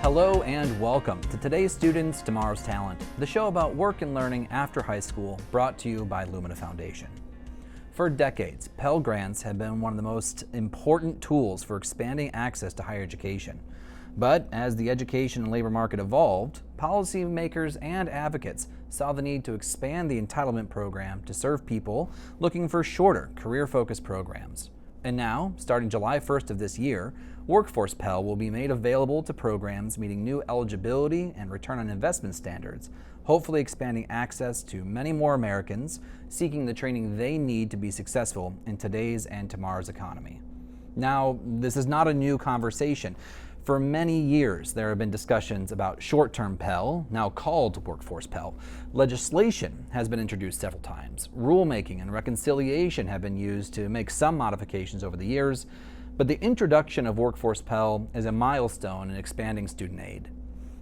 Hello and welcome to Today's Students, Tomorrow's Talent, the show about work and learning after high school, brought to you by Lumina Foundation. For decades, Pell Grants have been one of the most important tools for expanding access to higher education. But as the education and labor market evolved, policymakers and advocates saw the need to expand the entitlement program to serve people looking for shorter, career-focused programs. And now, starting July 1st of this year, Workforce Pell will be made available to programs meeting new eligibility and return on investment standards, hopefully expanding access to many more Americans seeking the training they need to be successful in today's and tomorrow's economy. Now, this is not a new conversation. For many years, there have been discussions about short-term Pell, now called Workforce Pell. Legislation has been introduced several times. Rulemaking and reconciliation have been used to make some modifications over the years, but the introduction of Workforce Pell is a milestone in expanding student aid.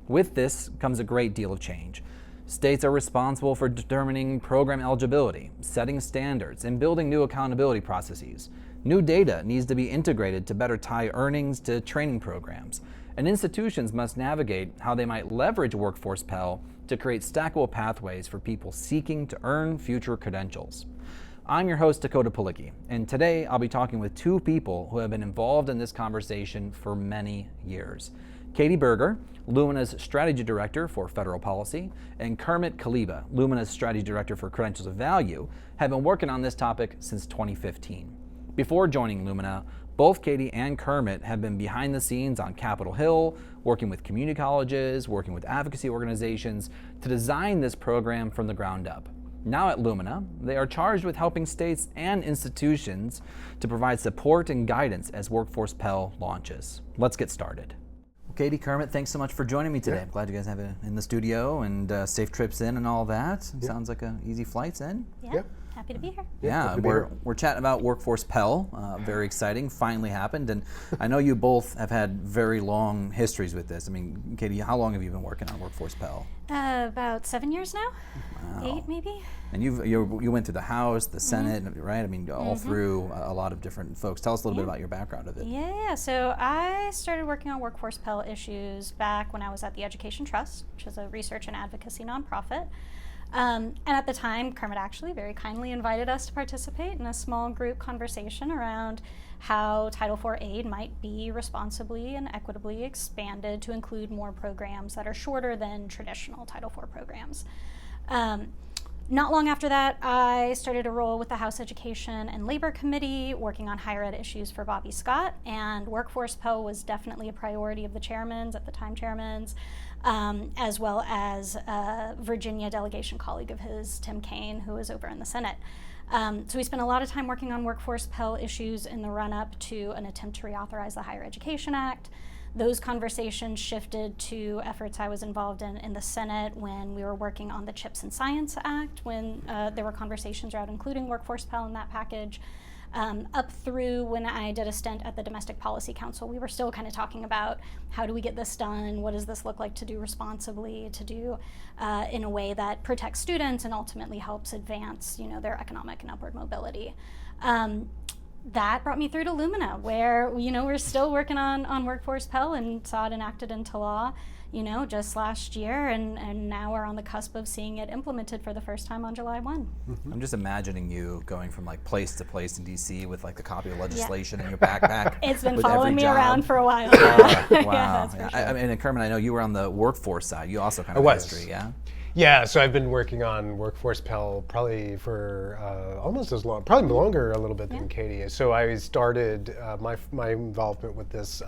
With this comes a great deal of change. States are responsible for determining program eligibility, setting standards, and building new accountability processes. New data needs to be integrated to better tie earnings to training programs, and institutions must navigate how they might leverage Workforce Pell to create stackable pathways for people seeking to earn future credentials. I'm your host, Dakota Palicki, and today I'll be talking with two people who have been involved in this conversation for many years. Katie Berger, Lumina's Strategy Director for Federal Policy, and Kermit Kaleba, Lumina's Strategy Director for Credentials of Value, have been working on this topic since 2015. Before joining Lumina, both Katie and Kermit have been behind the scenes on Capitol Hill, working with community colleges, working with advocacy organizations to design this program from the ground up. Now at Lumina, they are charged with helping states and institutions to provide support and guidance as Workforce Pell launches. Let's get started. Well, Katie, Kermit, thanks so much for joining me today. Yeah. I'm glad you guys have it in the studio and safe trips in and all that. Yeah. Sounds like easy flights in. Yeah. Happy to be here. Yeah, we're chatting about Workforce Pell. Very exciting. Finally happened, and I know you both have had very long histories with this. I mean, Katie, how long have you been working on Workforce Pell? About 7 years now. Wow. 8 maybe. And you went through the House, the Senate, right? I mean, all through a lot of different folks. Tell us a little bit about your background of it. Yeah, so I started working on Workforce Pell issues back when I was at the Education Trust, which is a research and advocacy nonprofit. And at the time, Kermit actually very kindly invited us to participate in a small group conversation around how Title IV aid might be responsibly and equitably expanded to include more programs that are shorter than traditional Title IV programs. Not long after that, I started a role with the House Education and Labor Committee, working on higher ed issues for Bobby Scott, and Workforce Pell was definitely a priority of the chairmans, at the time chairmans, as well as a Virginia delegation colleague of his, Tim Kaine, who was over in the Senate. So we spent a lot of time working on Workforce Pell issues in the run-up to an attempt to reauthorize the Higher Education Act. Those conversations shifted to efforts I was involved in the Senate when we were working on the CHIPS and Science Act, when there were conversations around including Workforce Pell in that package. Up through when I did a stint at the Domestic Policy Council, we were still kind of talking about how do we get this done, what does this look like to do responsibly, to do in a way that protects students and ultimately helps advance, their economic and upward mobility. That brought me through to Lumina, where we're still working on Workforce Pell and saw it enacted into law, just last year, and now we're on the cusp of seeing it implemented for the first time on July 1. I'm just imagining you going from place to place in DC with the copy of legislation in your backpack. It's been following me around for a while. Wow. Yeah, that's for sure. I mean, Kermit, I know you were on the workforce side. You also kind of have history, yeah? Yeah, so I've been working on Workforce Pell probably for almost as long, probably longer a little bit than Katie is. So I started my involvement with this.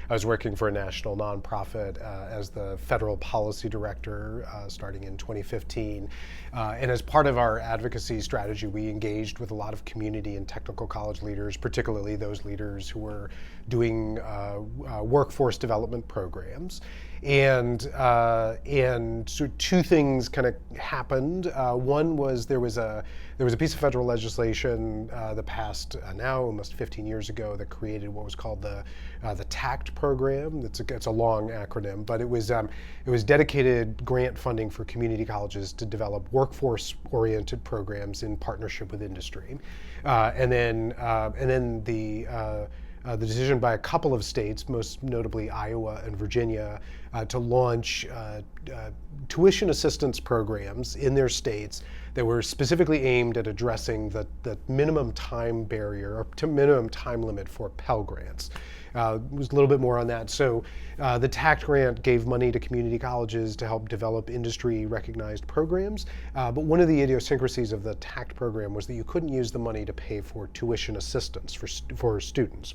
I was working for a national nonprofit as the Federal Policy Director starting in 2015. And as part of our advocacy strategy, we engaged with a lot of community and technical college leaders, particularly those leaders who were doing workforce development programs. And so two things kind of happened. One was there was a piece of federal legislation that passed now almost 15 years ago that created what was called the TACT program. It's a long acronym, but it was dedicated grant funding for community colleges to develop workforce-oriented programs in partnership with industry, and then the decision by a couple of states, most notably Iowa and Virginia, to launch tuition assistance programs in their states that were specifically aimed at addressing the minimum time barrier or minimum time limit for Pell Grants. Was a little bit more on that. So the TACT grant gave money to community colleges to help develop industry-recognized programs. But one of the idiosyncrasies of the TACT program was that you couldn't use the money to pay for tuition assistance for students,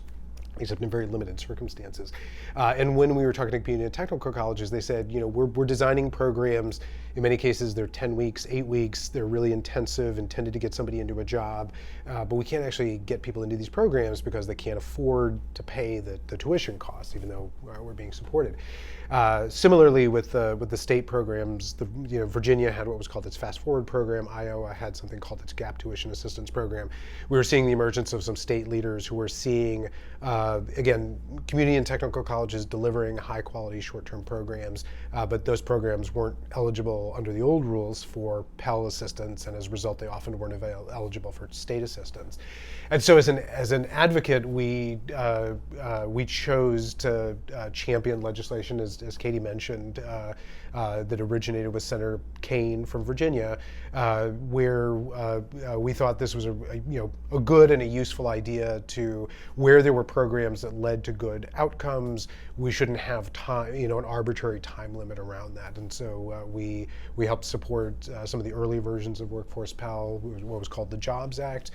except in very limited circumstances. And when we were talking to community and technical colleges, they said, we're designing programs. In many cases, they're 10 weeks, 8 weeks. They're really intensive, intended to get somebody into a job. But we can't actually get people into these programs because they can't afford to pay the tuition costs, even though we're being supported. Similarly, with the state programs, Virginia had what was called its Fast Forward program. Iowa had something called its Gap Tuition Assistance program. We were seeing the emergence of some state leaders who were seeing, again, community and technical colleges delivering high-quality short-term programs, but those programs weren't eligible under the old rules for Pell assistance, and as a result, they often weren't eligible for state assistance. And so, as an advocate, we chose to champion legislation, as Katie mentioned, that originated with Senator Kane from Virginia, where we thought this was a good and a useful idea to where there were programs that led to good outcomes. We shouldn't have time, an arbitrary time limit around that. And so we helped support some of the early versions of Workforce Pell, what was called the Jobs Act.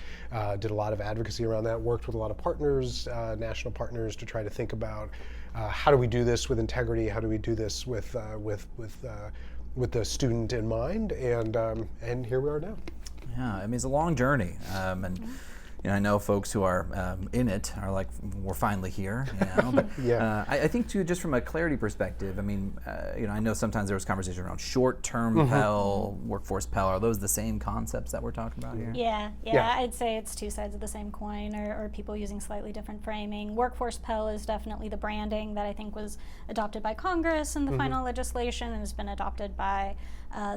Did a lot of advocacy around that. Worked with a lot of partners, national partners, to try to think about how do we do this with integrity? How do we do this with the student in mind? And here we are now. Yeah, I mean, it's a long journey, and I know folks who are in it are like, we're finally here. But Yeah. I think too, just from a clarity perspective, I mean, I know sometimes there was conversation around short-term Pell, workforce Pell. Are those the same concepts that we're talking about here? Yeah, Yeah. I'd say it's two sides of the same coin, or people using slightly different framing. Workforce Pell is definitely the branding that I think was adopted by Congress in the final legislation, and has been adopted by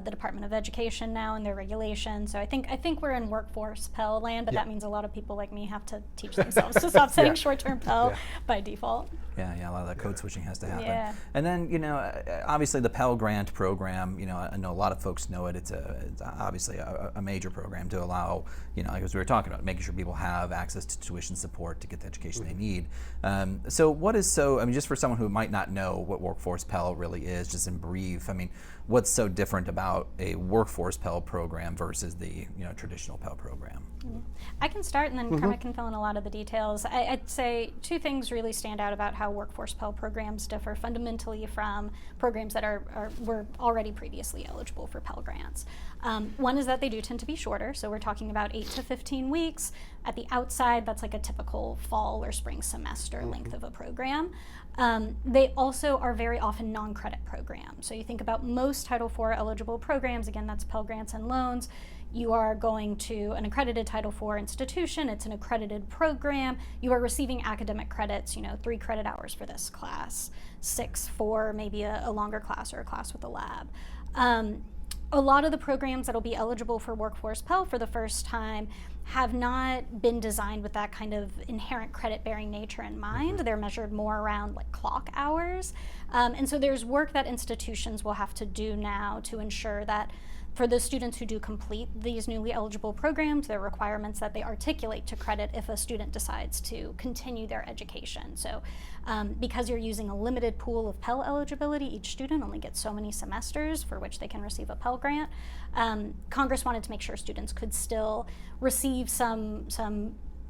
the Department of Education now in their regulations. So I think we're in workforce Pell land, but that means a lot of people like me have to teach themselves to stop saying short-term Pell by default. Yeah, a lot of that code switching has to happen. Yeah. And then, obviously the Pell Grant program, I know a lot of folks know it. It's obviously a major program to allow, as we were talking about, making sure people have access to tuition support to get the education they need. So what is just for someone who might not know what Workforce Pell really is, just in brief, what's so different about a Workforce Pell program versus the traditional Pell program? I can start, and then Kermit can fill in a lot of the details. I'd say two things really stand out about how Workforce Pell programs differ fundamentally from programs that were already previously eligible for Pell Grants. One is that they do tend to be shorter, so we're talking about 8 to 15 weeks. At the outside, that's like a typical fall or spring semester length of a program. They also are very often non-credit programs. So you think about most Title IV eligible programs, again, that's Pell Grants and loans. You are going to an accredited Title IV institution, it's an accredited program, you are receiving academic credits, 3 credit hours for this class, 6 for maybe a longer class or a class with a lab. A lot of the programs that'll be eligible for Workforce Pell for the first time have not been designed with that kind of inherent credit-bearing nature in mind. They're measured more around like clock hours. And so there's work that institutions will have to do now to ensure that for the students who do complete these newly eligible programs, there are requirements that they articulate to credit if a student decides to continue their education. So because you're using a limited pool of Pell eligibility, each student only gets so many semesters for which they can receive a Pell Grant. Congress wanted to make sure students could still receive some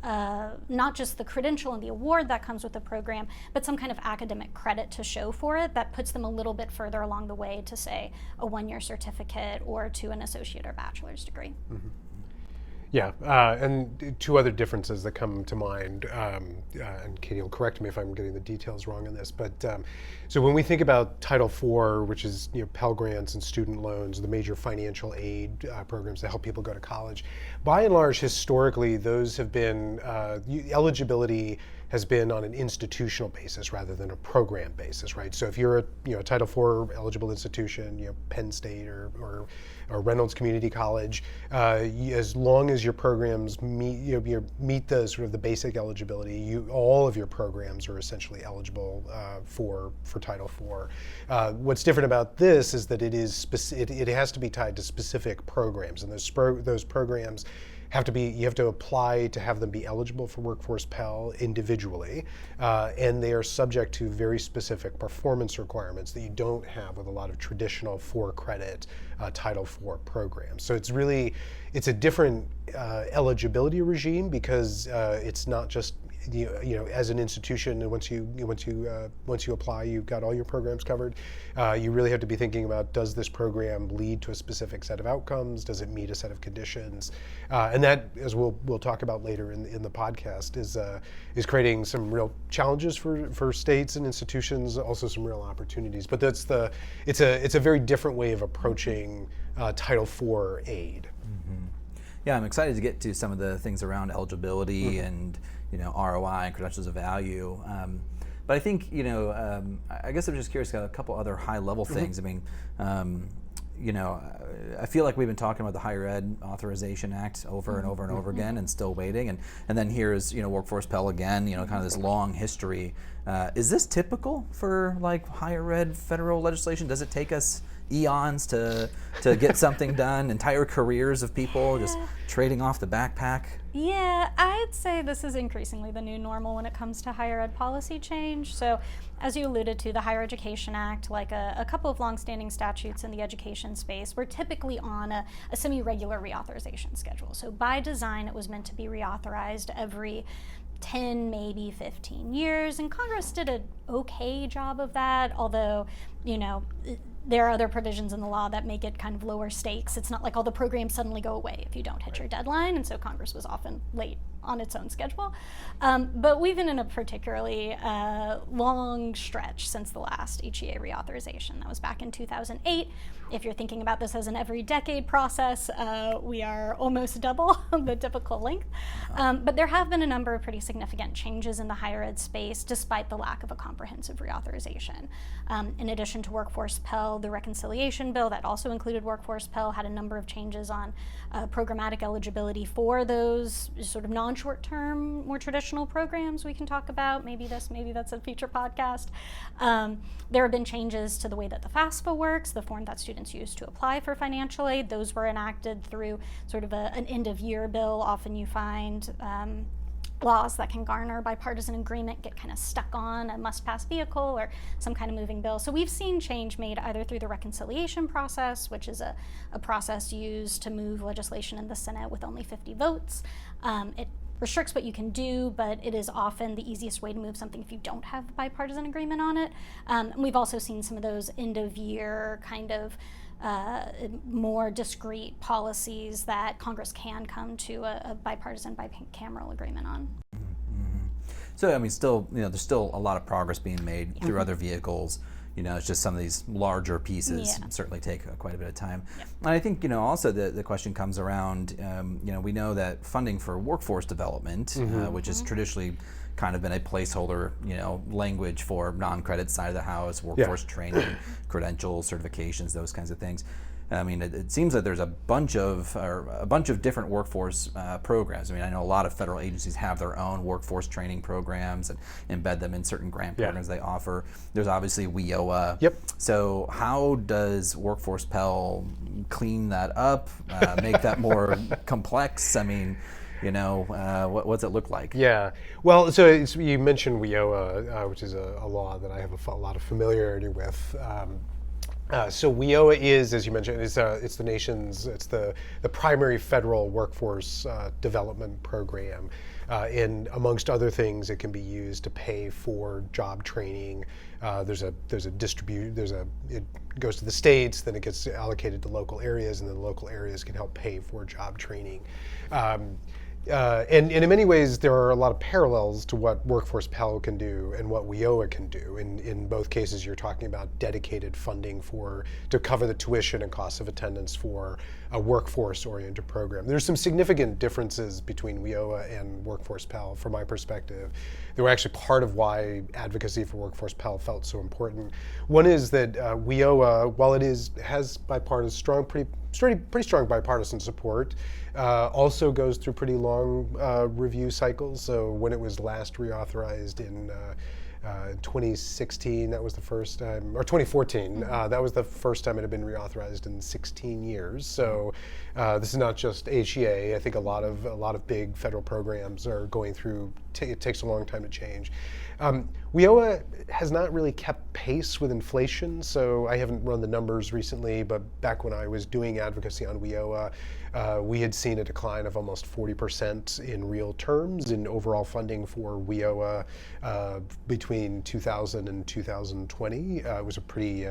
not just the credential and the award that comes with the program, but some kind of academic credit to show for it that puts them a little bit further along the way to, say, a 1-year certificate or to an associate or bachelor's degree. Yeah, and two other differences that come to mind, and Katie will correct me if I'm getting the details wrong on this, but so when we think about Title IV, which is Pell Grants and student loans, the major financial aid programs that help people go to college, by and large, historically, those have been, eligibility has been on an institutional basis rather than a program basis, right? So if you're a Title IV eligible institution, Penn State or Reynolds Community College, as long as your programs meet the sort of the basic eligibility, all of your programs are essentially eligible for Title IV. What's different about this is that it has to be tied to specific programs, and those programs you have to apply to have them be eligible for Workforce Pell individually, and they are subject to very specific performance requirements that you don't have with a lot of traditional 4-credit Title IV programs. So it's a different eligibility regime, because it's not just as an institution, once you apply, you've got all your programs covered. You really have to be thinking about, does this program lead to a specific set of outcomes? Does it meet a set of conditions? And that, as we'll talk about later in the podcast, is creating some real challenges for states and institutions, also some real opportunities. But it's a very different way of approaching Title IV aid. Mm-hmm. Yeah, I'm excited to get to some of the things around eligibility and ROI and credentials of value. But I think, I guess I'm just curious about a couple other high-level things. I mean, I feel like we've been talking about the Higher Ed Authorization Act over and over and over again, and still waiting. And then here's, Workforce Pell again, kind of this long history. Is this typical for like higher ed federal legislation? Does it take us eons to get something done, entire careers of people just trading off the backpack? Yeah, I'd say this is increasingly the new normal when it comes to higher ed policy change. So, as you alluded to, the Higher Education Act, like a couple of longstanding statutes in the education space, were typically on a semi-regular reauthorization schedule. So by design, it was meant to be reauthorized every 10, maybe 15 years, and Congress did an okay job of that, although, there are other provisions in the law that make it kind of lower stakes. It's not like all the programs suddenly go away if you don't hit your deadline, and so Congress was often late on its own schedule. But we've been in a particularly long stretch since the last HEA reauthorization. That was back in 2008. If you're thinking about this as an every decade process, we are almost double the typical length. But there have been a number of pretty significant changes in the higher ed space despite the lack of a comprehensive reauthorization. In addition to Workforce Pell, the reconciliation bill that also included Workforce Pell had a number of changes on programmatic eligibility for those sort of non-short-term, more traditional programs we can talk about. Maybe that's a future podcast. There have been changes to the way that the FAFSA works, the form that students use to apply for financial aid. Those were enacted through sort of an end-of-year bill. Often you find laws that can garner bipartisan agreement get kind of stuck on a must-pass vehicle or some kind of moving bill. So we've seen change made either through the reconciliation process, which is a process used to move legislation in the Senate with only 50 votes. It restricts what you can do, but it is often the easiest way to move something if you don't have bipartisan agreement on it. And we've also seen some of those end-of-year kind of more discrete policies that Congress can come to a bipartisan, bicameral agreement on. Mm-hmm. So, I mean, still, there's still a lot of progress being made through other vehicles. It's just some of these larger pieces certainly take quite a bit of time. Yeah. And I think, also the question comes around, we know that funding for workforce development, which has traditionally kind of been a placeholder, language for non-credit side of the house, workforce training, credentials, certifications, those kinds of things. I mean, it seems that there's a bunch of different workforce programs. I mean, I know a lot of federal agencies have their own workforce training programs and embed them in certain grant programs they offer. There's obviously WIOA. Yep. So how does Workforce Pell clean that up, make that more complex? I mean, what's it look like? Yeah, well, so you mentioned WIOA, which is a law that I have a lot of familiarity with. So WIOA is, as you mentioned, it's the primary federal workforce development program. And amongst other things, it can be used to pay for job training. It goes to the states, then it gets allocated to local areas, and then the local areas can help pay for job training. And in many ways, there are a lot of parallels to what Workforce Pell can do and what WIOA can do. In both cases, you're talking about dedicated funding to cover the tuition and costs of attendance for a workforce-oriented program. There's some significant differences between WIOA and Workforce Pell, from my perspective. They were actually part of why advocacy for Workforce Pell felt so important. One is that WIOA, while it has pretty strong bipartisan support, also goes through pretty long review cycles. So when it was last reauthorized in 2016, that was the first time, or 2014, that was the first time it had been reauthorized in 16 years. So this is not just HEA. I think a lot of big federal programs are going through. It takes a long time to change. WIOA has not really kept pace with inflation, so I haven't run the numbers recently, but back when I was doing advocacy on WIOA, we had seen a decline of almost 40% in real terms in overall funding for WIOA between 2000 and 2020. It was a pretty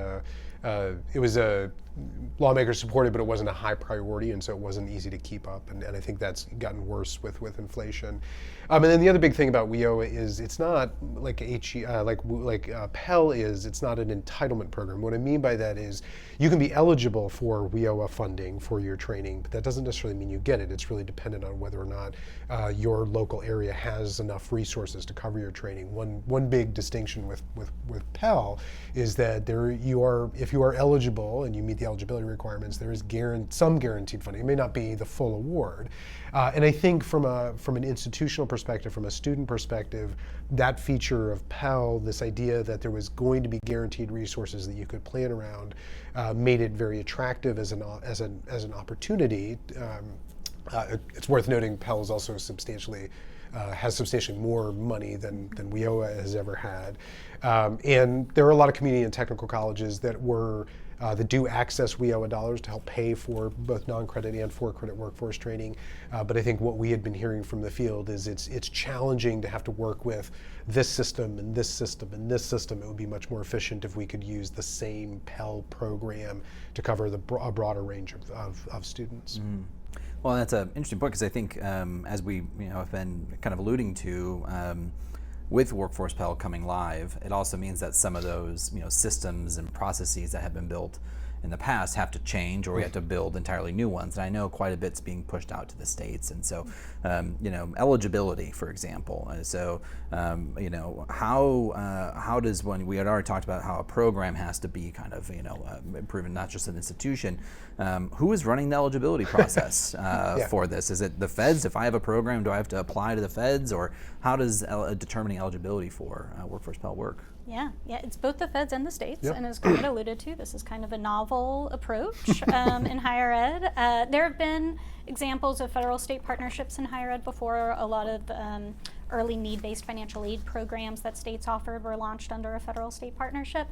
lawmakers supported, but it wasn't a high priority, and so it wasn't easy to keep up. And I think that's gotten worse with inflation. And then the other big thing about WIOA is it's not like Pell is. It's not an entitlement program. What I mean by that is you can be eligible for WIOA funding for your training, but that doesn't necessarily mean you get it. It's really dependent on whether or not your local area has enough resources to cover your training. One big distinction with Pell is that if you are eligible and you meet the eligibility requirements, there is some guaranteed funding. It may not be the full award. And I think from an institutional perspective, from a student perspective, that feature of Pell, this idea that there was going to be guaranteed resources that you could plan around, made it very attractive as an opportunity. It's worth noting Pell is also has substantially more money than WIOA has ever had. And there are a lot of community and technical colleges that do access WIOA dollars to help pay for both non-credit and for-credit workforce training. But I think what we had been hearing from the field is it's challenging to have to work with this system and this system and this system. It would be much more efficient if we could use the same Pell program to cover a broader range of students. Mm. Well, that's an interesting point, because I think as we have been kind of alluding to, with Workforce Pell coming live, it also means that some of those systems and processes that have been built in the past have to change, or we have to build entirely new ones. And I know quite a bit's being pushed out to the states. And so, eligibility, for example. So, how does one? We had already talked about how a program has to be kind of proven, not just an institution. Who is running the eligibility process for this? Is it the feds? If I have a program, do I have to apply to the feds, or how does determining eligibility for Workforce Pell work? Yeah, it's both the feds and the states, and as Kermit alluded to, this is kind of a novel approach in higher ed. There have been examples of federal-state partnerships in higher ed before. A lot of early need-based financial aid programs that states offered were launched under a federal-state partnership.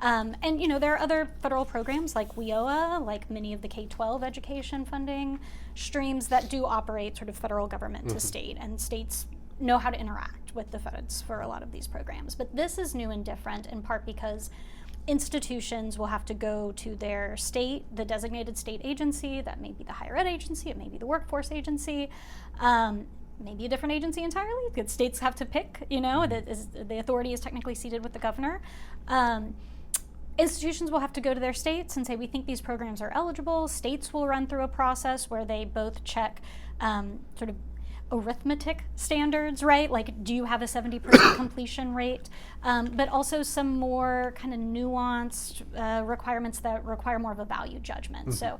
And there are other federal programs like WIOA, like many of the K-12 education funding streams that do operate sort of federal government to state, and states know how to interact with the feds for a lot of these programs. But this is new and different, in part because institutions will have to go to their state, the designated state agency. That may be the higher ed agency, it may be the workforce agency, maybe a different agency entirely, because states have to pick, the authority is technically seated with the governor. Institutions will have to go to their states and say, we think these programs are eligible. States will run through a process where they both check sort of arithmetic standards, right? Like, do you have a 70% completion rate? But also some more kind of nuanced requirements that require more of a value judgment. So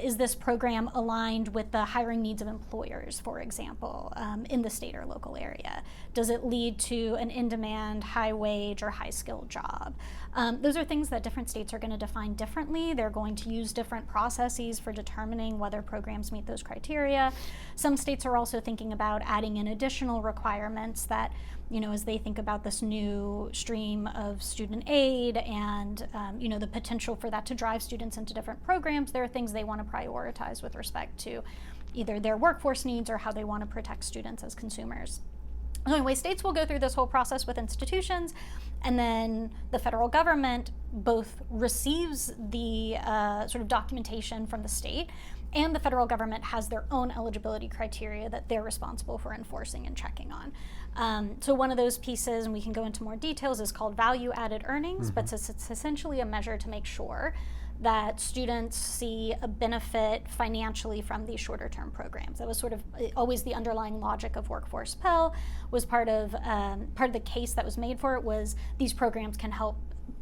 is this program aligned with the hiring needs of employers, for example, in the state or local area? Does it lead to an in-demand, high-wage, or high-skilled job? Those are things that different states are going to define differently. They're going to use different processes for determining whether programs meet those criteria. Some states are also thinking about adding in additional requirements that, as they think about this new stream of student aid and, the potential for that to drive students into different programs, there are things they want to prioritize with respect to either their workforce needs or how they want to protect students as consumers. So anyway, states will go through this whole process with institutions, and then the federal government both receives the sort of documentation from the state And the federal government has their own eligibility criteria that they're responsible for enforcing and checking on. So one of those pieces, and we can go into more details, is called value-added earnings, but it's essentially a measure to make sure that students see a benefit financially from these shorter-term programs. That was sort of always the underlying logic of Workforce Pell. Was part of the case that was made for it was these programs can help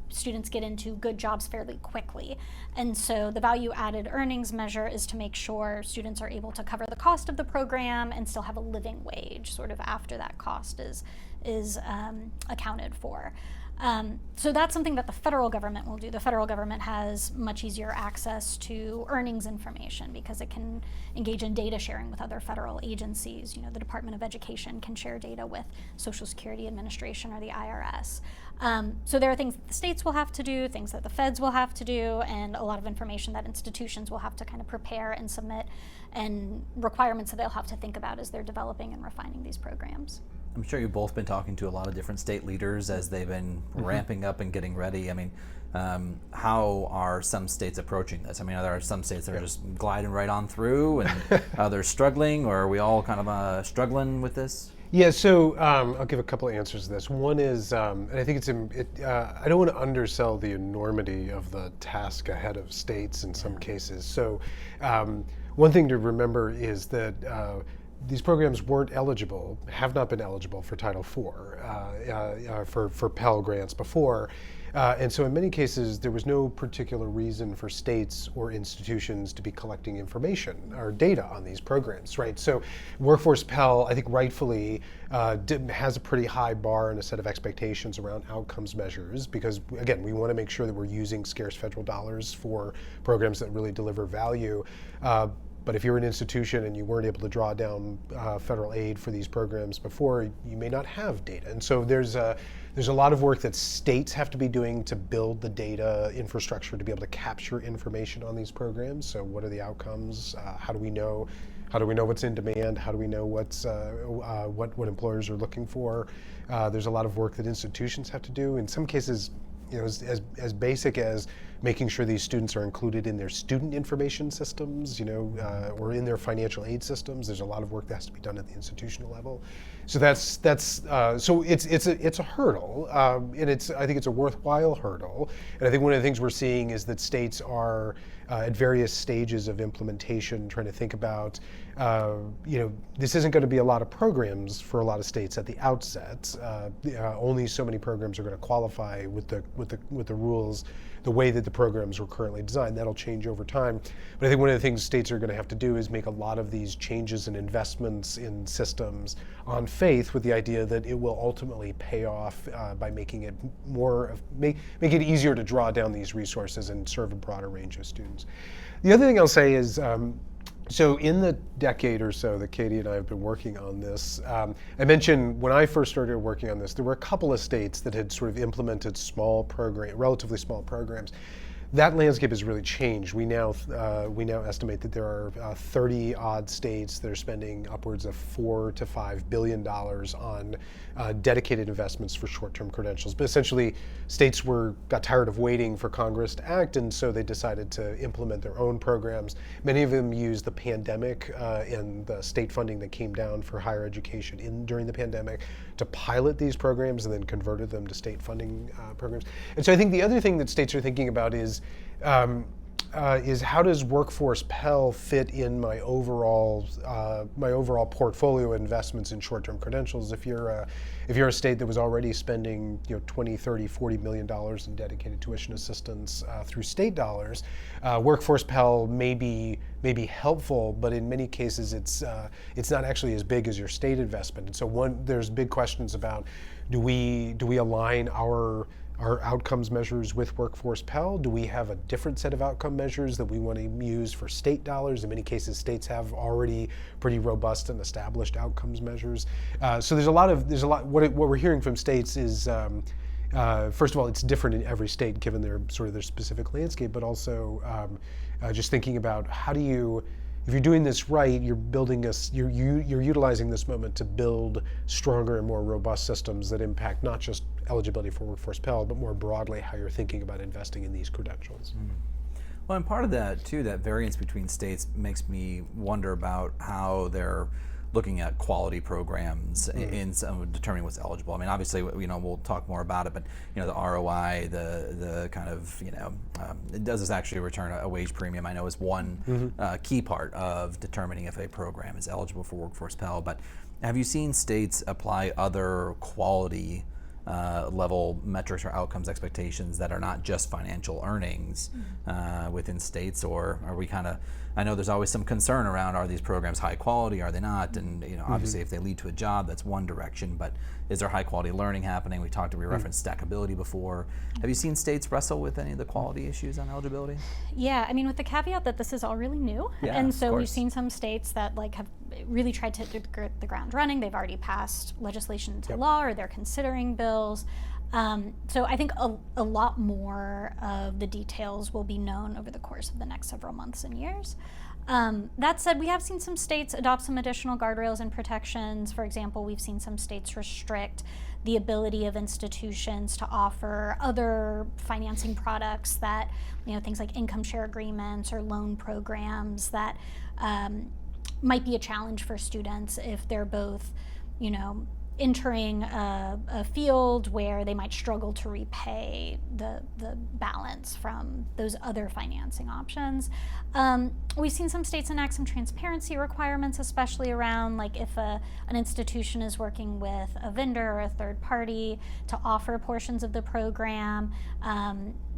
students get into good jobs fairly quickly. And so the value-added earnings measure is to make sure students are able to cover the cost of the program and still have a living wage sort of after that cost is accounted for. So that's something that the federal government will do. The federal government has much easier access to earnings information because it can engage in data sharing with other federal agencies. You know, the Department of Education can share data with Social Security Administration or the IRS. So there are things that the states will have to do, things that the feds will have to do, and a lot of information that institutions will have to kind of prepare and submit, and requirements that they'll have to think about as they're developing and refining these programs. I'm sure you've both been talking to a lot of different state leaders as they've been ramping up and getting ready. I mean, how are some states approaching this? I mean, are there some states that are just gliding right on through and others struggling, or are we all kind of struggling with this? Yeah, so I'll give a couple of answers to this. One is, and I think I don't want to undersell the enormity of the task ahead of states in some cases. So one thing to remember is that these programs have not been eligible for Title IV, for Pell grants before. And so in many cases, there was no particular reason for states or institutions to be collecting information or data on these programs, right? So Workforce Pell, I think rightfully, has a pretty high bar and a set of expectations around outcomes measures because, again, we want to make sure that we're using scarce federal dollars for programs that really deliver value. But if you're an institution and you weren't able to draw down federal aid for these programs before, you may not have data. And so there's a lot of work that states have to be doing to build the data infrastructure to be able to capture information on these programs. So what are the outcomes? How do we know what's in demand? How do we know what employers are looking for? There's a lot of work that institutions have to do. In some cases, you know, as basic as making sure these students are included in their student information systems, you know, or in their financial aid systems. There's a lot of work that has to be done at the institutional level. So so it's a hurdle, and I think it's a worthwhile hurdle. And I think one of the things we're seeing is that states are at various stages of implementation trying to think about, you know, this isn't going to be a lot of programs for a lot of states at the outset. Only so many programs are going to qualify with the rules, the way that the programs were currently designed. That'll change over time. But I think one of the things states are going to have to do is make a lot of these changes and investments in systems on faith with the idea that it will ultimately pay off by making it make it easier to draw down these resources and serve a broader range of students. The other thing I'll say is, so in the decade or so that Katie and I have been working on this, I mentioned when I first started working on this, there were a couple of states that had sort of implemented relatively small programs. That landscape has really changed. We now estimate that there are 30 odd states that are spending upwards of $4 to $5 billion on dedicated investments for short-term credentials. But essentially, states got tired of waiting for Congress to act, and so they decided to implement their own programs. Many of them used the pandemic and the state funding that came down for higher education during the pandemic to pilot these programs and then converted them to state funding programs. And so I think the other thing that states are thinking about is how does Workforce Pell fit in my overall portfolio of investments in short-term credentials? If you're a state that was already spending, you know, $20, $30, $40 million in dedicated tuition assistance through state dollars, Workforce Pell may be helpful, but in many cases it's not actually as big as your state investment. And so there's big questions about do we align our outcomes measures with Workforce Pell? Do we have a different set of outcome measures that we want to use for state dollars? In many cases, states have already pretty robust and established outcomes measures. So there's a lot. What we're hearing from states is, first of all, it's different in every state given their specific landscape, but also just thinking about how do you. If you're doing this right, you're utilizing this moment to build stronger and more robust systems that impact not just eligibility for Workforce Pell, but more broadly how you're thinking about investing in these credentials. Well, and part of that too, that variance between states makes me wonder about how they're looking at quality programs in some determining what's eligible. I mean, obviously, we'll talk more about it, but the ROI, the kind of does this actually return a wage premium? I know is one key part of determining if a program is eligible for Workforce Pell. But have you seen states apply other quality level metrics or outcomes expectations that are not just financial earnings within states, or are we kind of, I know there's always some concern around, are these programs high quality, are they not, and obviously if they lead to a job, that's one direction, but is there high quality learning happening? We referenced stackability before. Have you seen states wrestle with any of the quality issues on eligibility? Yeah, I mean, with the caveat that this is all really new, and so we've seen some states that have really tried to hit the ground running. They've already passed legislation into law, or they're considering bills. So I think a lot more of the details will be known over the course of the next several months and years. That said, we have seen some states adopt some additional guardrails and protections. For example, we've seen some states restrict the ability of institutions to offer other financing products that, things like income share agreements or loan programs that might be a challenge for students if they're both, entering a field where they might struggle to repay the balance from those other financing options. We've seen some states enact some transparency requirements, especially around if an institution is working with a vendor or a third party to offer portions of the program.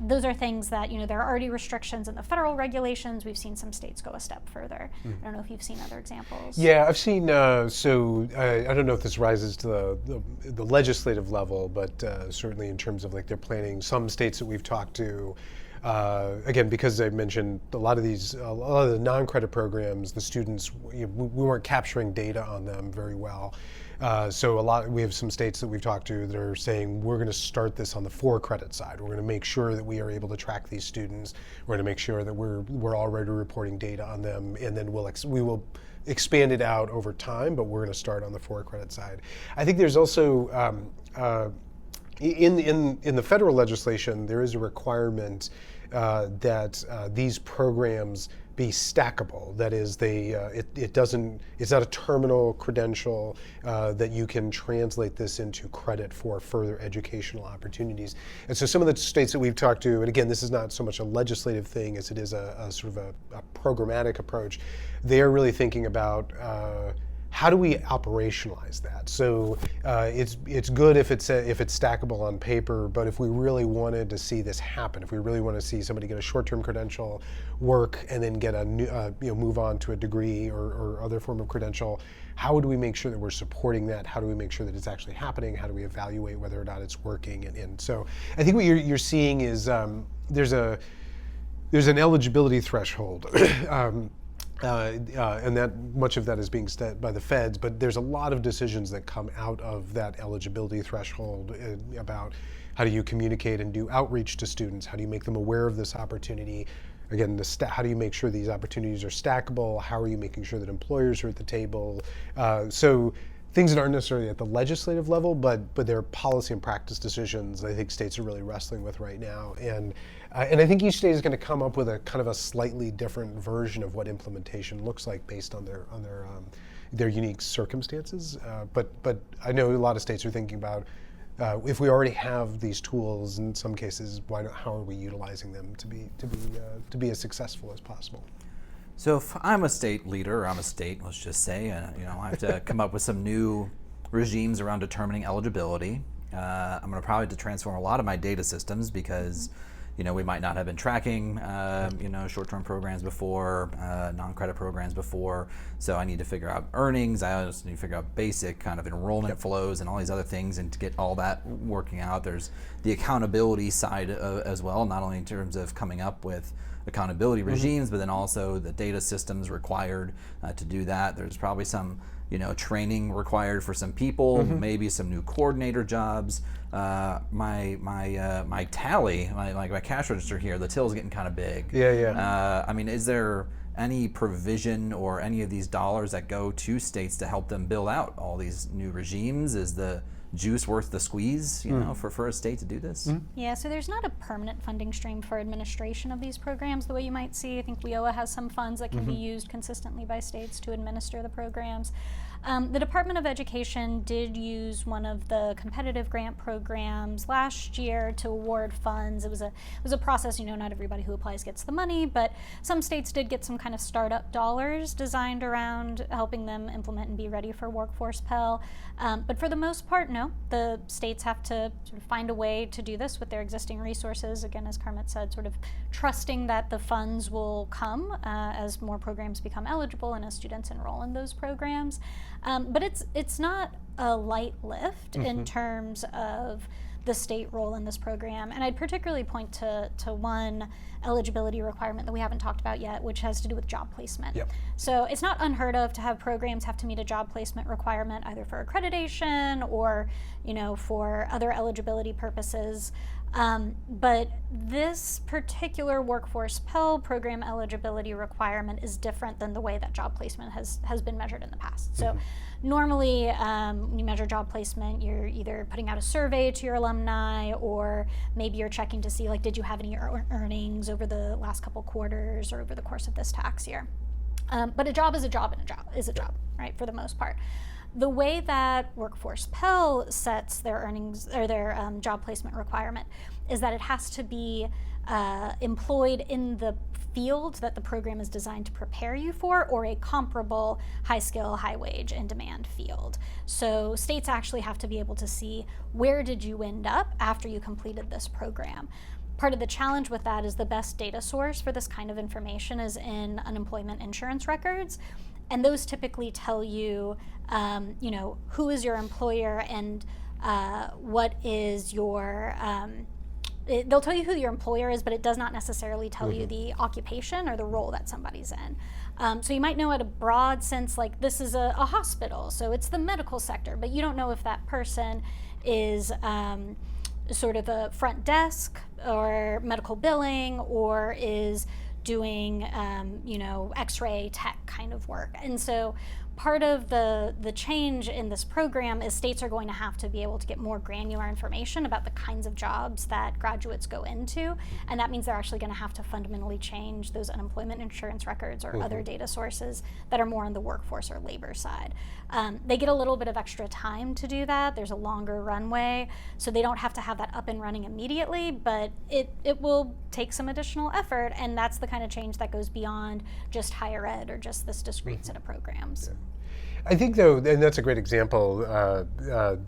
Those are things that, there are already restrictions in the federal regulations. We've seen some states go a step further. I don't know if you've seen other examples. Yeah, I've seen, so I don't know if this rises to the legislative level, but certainly in terms of their planning, some states that we've talked to, again, because I mentioned a lot of the non-credit programs, the students, we weren't capturing data on them very well. So we have some states that we've talked to that are saying we're going to start this on the for-credit side. We're going to make sure that we are able to track these students. We're going to make sure that we're already reporting data on them, and then we will expand it out over time, but we're going to start on the for-credit side. I think there's also in the federal legislation, there is a requirement that these programs be stackable. That is, it's not a terminal credential that you can translate this into credit for further educational opportunities. And so some of the states that we've talked to, and again, this is not so much a legislative thing as it is a sort of a programmatic approach, they are really thinking about how do we operationalize that? So it's good if it's stackable on paper, but if we really wanted to see this happen, if we really want to see somebody get a short-term credential, work, and then get a new, move on to a degree or other form of credential, how do we make sure that we're supporting that? How do we make sure that it's actually happening? How do we evaluate whether or not it's working? And so I think what you're seeing is there's an eligibility threshold. And that much of that is being set by the feds, but there's a lot of decisions that come out of that eligibility threshold about how do you communicate and do outreach to students, how do you make them aware of this opportunity. Again, how do you make sure these opportunities are stackable? How are you making sure that employers are at the table? So things that aren't necessarily at the legislative level, but they're policy and practice decisions I think states are really wrestling with right now. And I think each state is going to come up with a kind of a slightly different version of what implementation looks like based on their unique circumstances. But I know a lot of states are thinking about if we already have these tools in some cases, how are we utilizing them to be as successful as possible? So if I'm a state leader, or I'm a state, let's just say, I have to come up with some new regimes around determining eligibility. I'm going to probably have to transform a lot of my data systems because, we might not have been tracking, short-term programs before, non-credit programs before. So I need to figure out earnings. I also need to figure out basic kind of enrollment flows and all these other things. And to get all that working out, there's the accountability side as well, not only in terms of coming up with accountability regimes, but then also the data systems required to do that. There's probably some, training required for some people, maybe some new coordinator jobs. My tally, my cash register here, the till is getting kind of big. Yeah. I mean, is there any provision or any of these dollars that go to states to help them build out all these new regimes? Is the juice worth the squeeze, for a state to do this? Yeah, so there's not a permanent funding stream for administration of these programs the way you might see. I think WIOA has some funds that can be used consistently by states to administer the programs. The Department of Education did use one of the competitive grant programs last year to award funds. It was a process, not everybody who applies gets the money, but some states did get some kind of startup dollars designed around helping them implement and be ready for Workforce Pell. But for the most part, no. The states have to sort of find a way to do this with their existing resources. Again, as Kermit said, sort of trusting that the funds will come as more programs become eligible and as students enroll in those programs. But it's not a light lift in terms of the state role in this program. And I'd particularly point to one eligibility requirement that we haven't talked about yet, which has to do with job placement. Yep. So it's not unheard of to have programs have to meet a job placement requirement either for accreditation or, for other eligibility purposes. But this particular Workforce Pell program eligibility requirement is different than the way that job placement has been measured in the past. So normally, when you measure job placement, you're either putting out a survey to your alumni, or maybe you're checking to see, did you have any earnings over the last couple quarters or over the course of this tax year. But a job is a job, and a job is a job, right, for the most part. The way that Workforce Pell sets their earnings or their job placement requirement is that it has to be employed in the field that the program is designed to prepare you for, or a comparable high skill, high wage, and demand field. So states actually have to be able to see, where did you end up after you completed this program? Part of the challenge with that is the best data source for this kind of information is in unemployment insurance records. And those typically tell you, who is your employer and what is your, they'll tell you who your employer is, but it does not necessarily tell you the occupation or the role that somebody's in. So you might know at a broad sense, this is a hospital, so it's the medical sector, but you don't know if that person is sort of a front desk or medical billing, or is doing X-ray tech kind of work. And so part of the change in this program is states are going to have to be able to get more granular information about the kinds of jobs that graduates go into, and that means they're actually going to have to fundamentally change those unemployment insurance records or other data sources that are more on the workforce or labor side. They get a little bit of extra time to do that. There's a longer runway, so they don't have to have that up and running immediately, but it will take some additional effort, and that's the kind of change that goes beyond just higher ed or just this discrete set of programs. Yeah. I think, though, and that's a great example,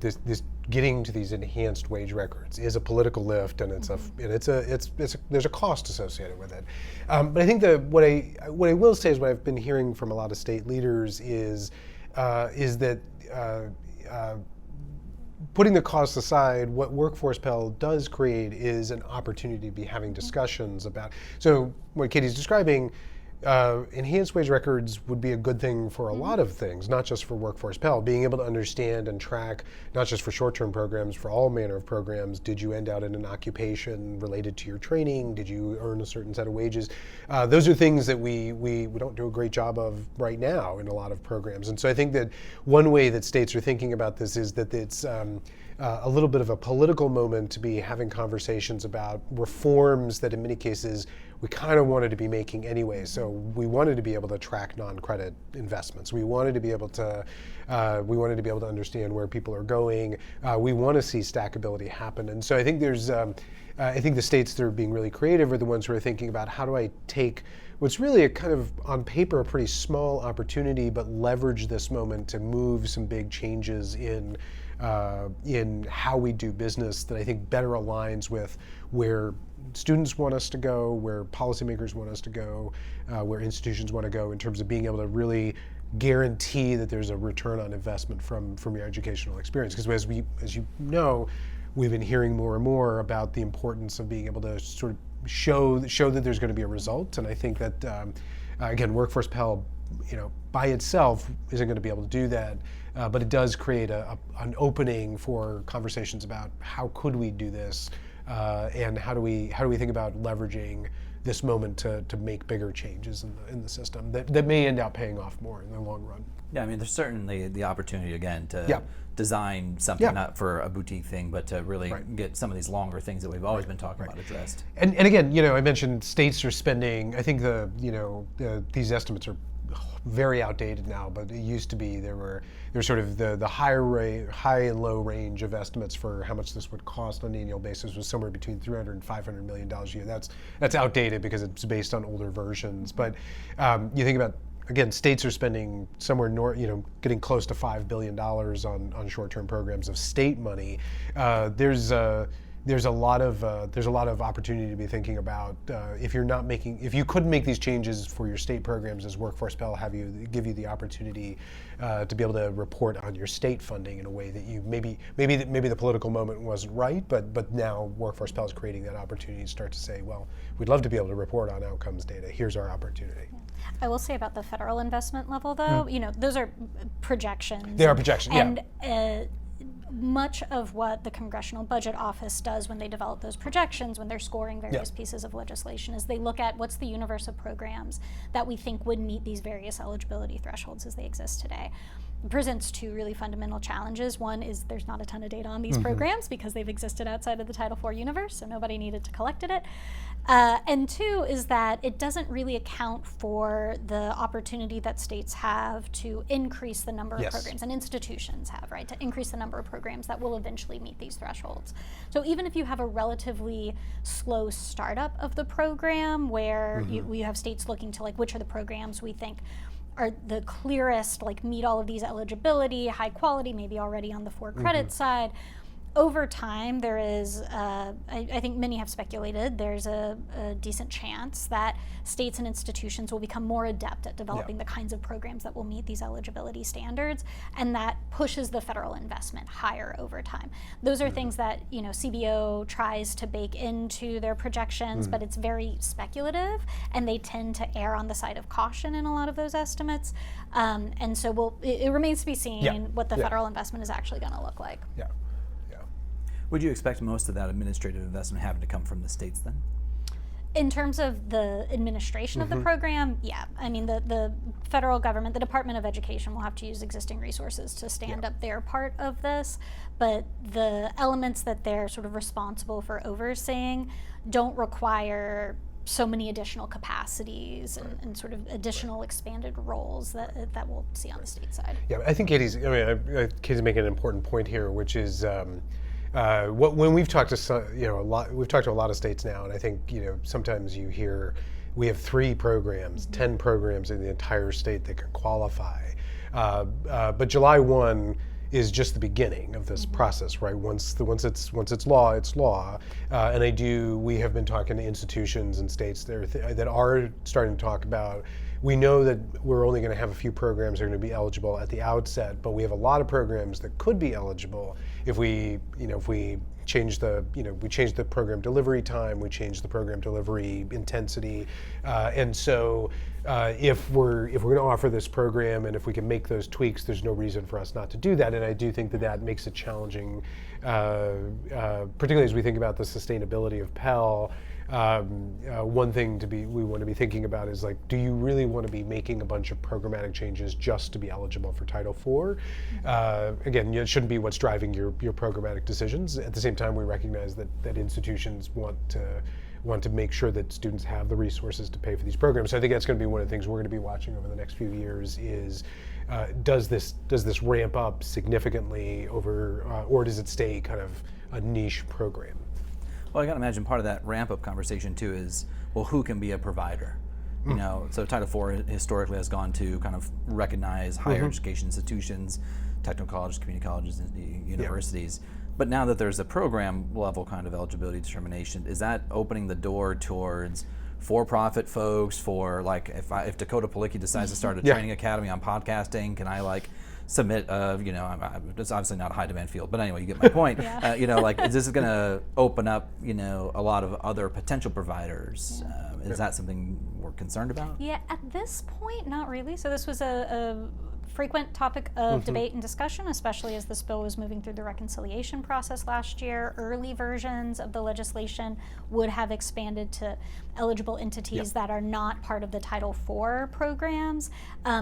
this getting to these enhanced wage records is a political lift, and there's a cost associated with it. But I think what I will say is, what I've been hearing from a lot of state leaders is that putting the costs aside, what Workforce Pell does create is an opportunity to be having discussions about. So what Katie's describing, enhanced wage records would be a good thing for a lot of things, not just for Workforce Pell. Being able to understand and track, not just for short-term programs, for all manner of programs. Did you end out in an occupation related to your training? Did you earn a certain set of wages? Those are things that we don't do a great job of right now in a lot of programs. And so I think that one way that states are thinking about this is that it's a little bit of a political moment to be having conversations about reforms that in many cases we kind of wanted to be making anyway. So we wanted to be able to track non-credit investments. We wanted to be able to understand where people are going. We want to see stackability happen. And so I think I think the states that are being really creative are the ones who are thinking about, how do I take what's really a kind of, on paper, a pretty small opportunity, but leverage this moment to move some big changes in how we do business that I think better aligns with where students want us to go, where policymakers want us to go, where institutions want to go, in terms of being able to really guarantee that there's a return on investment from your educational experience. Because as you know, we've been hearing more and more about the importance of being able to sort of show that there's going to be a result. And I think that again, Workforce Pell, by itself isn't going to be able to do that, but it does create an opening for conversations about how could we do this, and how do we think about leveraging this moment to make bigger changes in the system that may end up paying off more in the long run. Yeah, I mean, there's certainly the opportunity again to Yeah. design something Yeah. not for a boutique thing, but to really Right. get some of these longer things that we've always been talking about addressed. And again, I mentioned states are spending. I think these estimates are very outdated now, but it used to be there's sort of the high and low range of estimates for how much this would cost on an annual basis was somewhere between $300 and $500 million a year. That's outdated because it's based on older versions. But you think about, again, states are spending somewhere getting close to $5 billion on short-term programs of state money. There's a lot of opportunity to be thinking about if you couldn't make these changes for your state programs, as Workforce Pell give you the opportunity to be able to report on your state funding in a way that you maybe the political moment wasn't right, but now Workforce Pell is creating that opportunity to start to say, well, we'd love to be able to report on outcomes data. Here's our opportunity. I will say about the federal investment level, though, those are projections. They are projections, and much of what the Congressional Budget Office does when they develop those projections, when they're scoring various pieces of legislation, is they look at what's the universe of programs that we think would meet these various eligibility thresholds as they exist today. It presents two really fundamental challenges. One is there's not a ton of data on these programs because they've existed outside of the Title IV universe, so nobody needed to collect it. And two is that it doesn't really account for the opportunity that states have to increase the number of programs, and institutions have, right, to increase the number of programs that will eventually meet these thresholds. So even if you have a relatively slow startup of the program where you have states looking to, like, which are the programs we think are the clearest, like, meet all of these eligibility, high quality, maybe already on the 4 credit side, over time, there is, I think many have speculated, there's a decent chance that states and institutions will become more adept at developing the kinds of programs that will meet these eligibility standards, and that pushes the federal investment higher over time. Those are things that CBO tries to bake into their projections, but it's very speculative, and they tend to err on the side of caution in a lot of those estimates. And so it remains to be seen what the federal investment is actually going to look like. Yeah. Would you expect most of that administrative investment having to come from the states then? In terms of the administration of the program, yeah. I mean, the federal government, the Department of Education will have to use existing resources to stand up their part of this, but the elements that they're sort of responsible for overseeing don't require so many additional capacities and sort of additional expanded roles that we'll see on the state side. Yeah, I think Katie's making an important point here, which is when we've talked to we've talked to a lot of states now, and I think sometimes you hear we have 3 programs, 10 programs in the entire state that can qualify, but July 1 is just the beginning of this process, right? Once it's law, it's law, and we have been talking to institutions and states that are starting to talk about. We know that we're only going to have a few programs that are going to be eligible at the outset, but we have a lot of programs that could be eligible if we change the program delivery time, we change the program delivery intensity, and so if we're going to offer this program and if we can make those tweaks, there's no reason for us not to do that. And I do think that makes it challenging, particularly as we think about the sustainability of Pell. One thing we want to be thinking about is, like, do you really want to be making a bunch of programmatic changes just to be eligible for Title IV? Again, it shouldn't be what's driving your programmatic decisions. At the same time, we recognize that institutions want to make sure that students have the resources to pay for these programs. So I think that's going to be one of the things we're going to be watching over the next few years is, does this ramp up significantly over, or does it stay kind of a niche program? Well, I got to imagine part of that ramp-up conversation too is, well, who can be a provider? So Title IV historically has gone to kind of recognize higher education institutions, technical colleges, community colleges, and universities. But now that there's a program level kind of eligibility determination, is that opening the door towards for-profit folks for, like, if Dakota Palicki decides to start a training academy on podcasting, can I submit it's obviously not a high demand field, but anyway, you get my point. Is this going to open up, a lot of other potential providers? Is that something we're concerned about? Yeah, at this point, not really. So this was a frequent topic of debate and discussion, especially as this bill was moving through the reconciliation process last year. Early versions of the legislation would have expanded to eligible entities that are not part of the Title IV programs.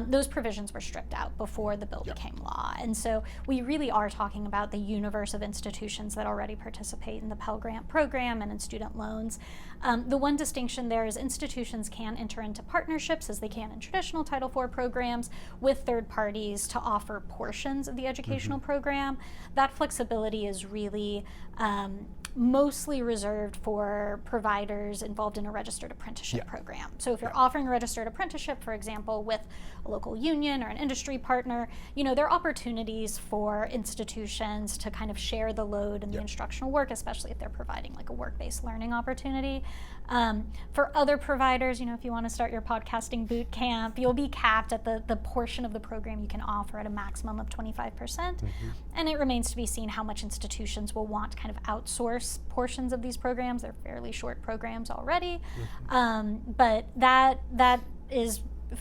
Those provisions were stripped out before the bill became law. And so we really are talking about the universe of institutions that already participate in the Pell Grant program and in student loans. The one distinction there is institutions can enter into partnerships, as they can in traditional Title IV programs, with third parties to offer portions of the educational program. That flexibility is really mostly reserved for providers involved in a registered apprenticeship program. So if you're offering a registered apprenticeship, for example, with a local union or an industry partner, there are opportunities for institutions to kind of share the load in the instructional work, especially if they're providing like a work-based learning opportunity. For other providers, if you want to start your podcasting boot camp, you'll be capped at the portion of the program you can offer at a maximum of 25%. And it remains to be seen how much institutions will want to kind of outsource portions of these programs. They're fairly short programs already. But that is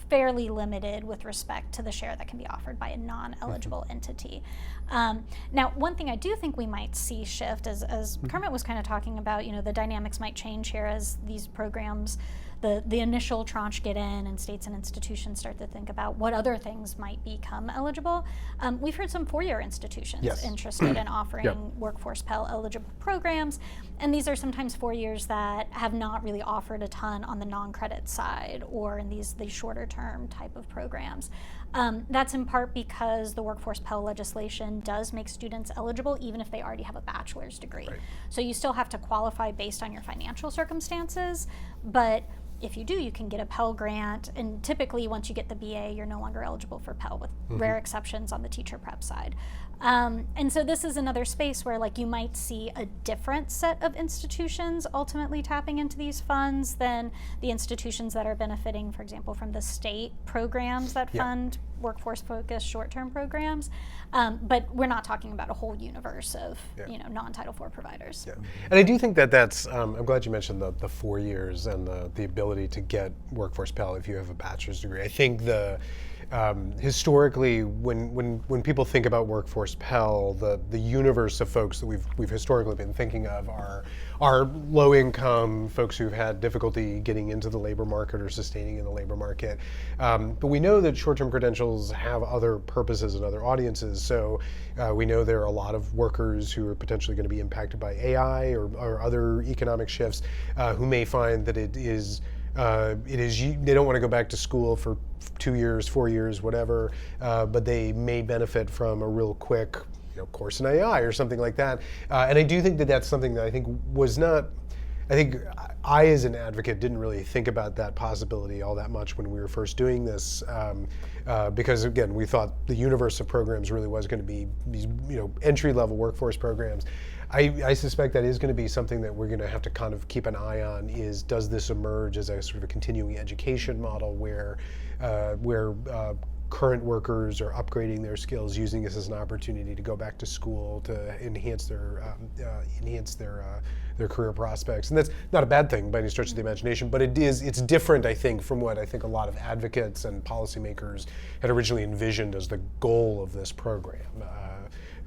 fairly limited with respect to the share that can be offered by a non-eligible entity. Now, one thing I do think we might see shift, as Kermit was kind of talking about, the dynamics might change here as these programs, the initial tranche get in and states and institutions start to think about what other things might become eligible. We've heard some four-year institutions interested in offering Workforce Pell eligible programs, and these are sometimes 4 years that have not really offered a ton on the non-credit side or in these shorter term type of programs. That's in part because the Workforce Pell legislation does make students eligible even if they already have a bachelor's degree. So you still have to qualify based on your financial circumstances, but if you do, you can get a Pell Grant, and typically once you get the BA, you're no longer eligible for Pell, with rare exceptions on the teacher prep side. And so this is another space where you might see a different set of institutions ultimately tapping into these funds than the institutions that are benefiting, for example, from the state programs that fund workforce-focused short-term programs. But we're not talking about a whole universe of non-Title IV providers. And I do think that's, I'm glad you mentioned the 4 years and the ability to get Workforce Pell if you have a bachelor's degree. I think historically, when people think about Workforce Pell, the universe of folks that we've historically been thinking of are low-income folks who've had difficulty getting into the labor market or sustaining in the labor market. But we know that short-term credentials have other purposes and other audiences. So we know there are a lot of workers who are potentially going to be impacted by AI or other economic shifts who may find that it is they don't want to go back to school for 2 years, 4 years, whatever, but they may benefit from a real quick course in AI or something like that. And I do think that that's something that I think I as an advocate didn't really think about that possibility all that much when we were first doing this, because again, we thought the universe of programs really was going to be these entry-level workforce programs. I suspect that is going to be something that we're going to have to kind of keep an eye on, is does this emerge as a sort of a continuing education model where current workers are upgrading their skills, using this as an opportunity to go back to school to enhance their career prospects. And that's not a bad thing by any stretch of the imagination, but it's different, I think, from what I think a lot of advocates and policymakers had originally envisioned as the goal of this program.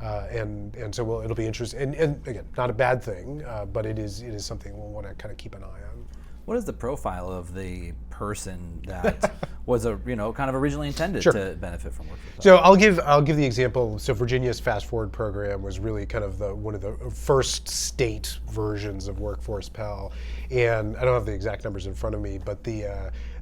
And so it'll be interesting, and again, not a bad thing, but it is something we'll want to kind of keep an eye on. What is the profile of the person that was kind of originally intended to benefit from Workforce Pell? So I'll give the example. So Virginia's Fast Forward program was really kind of one of the first state versions of Workforce Pell, and I don't have the exact numbers in front of me, but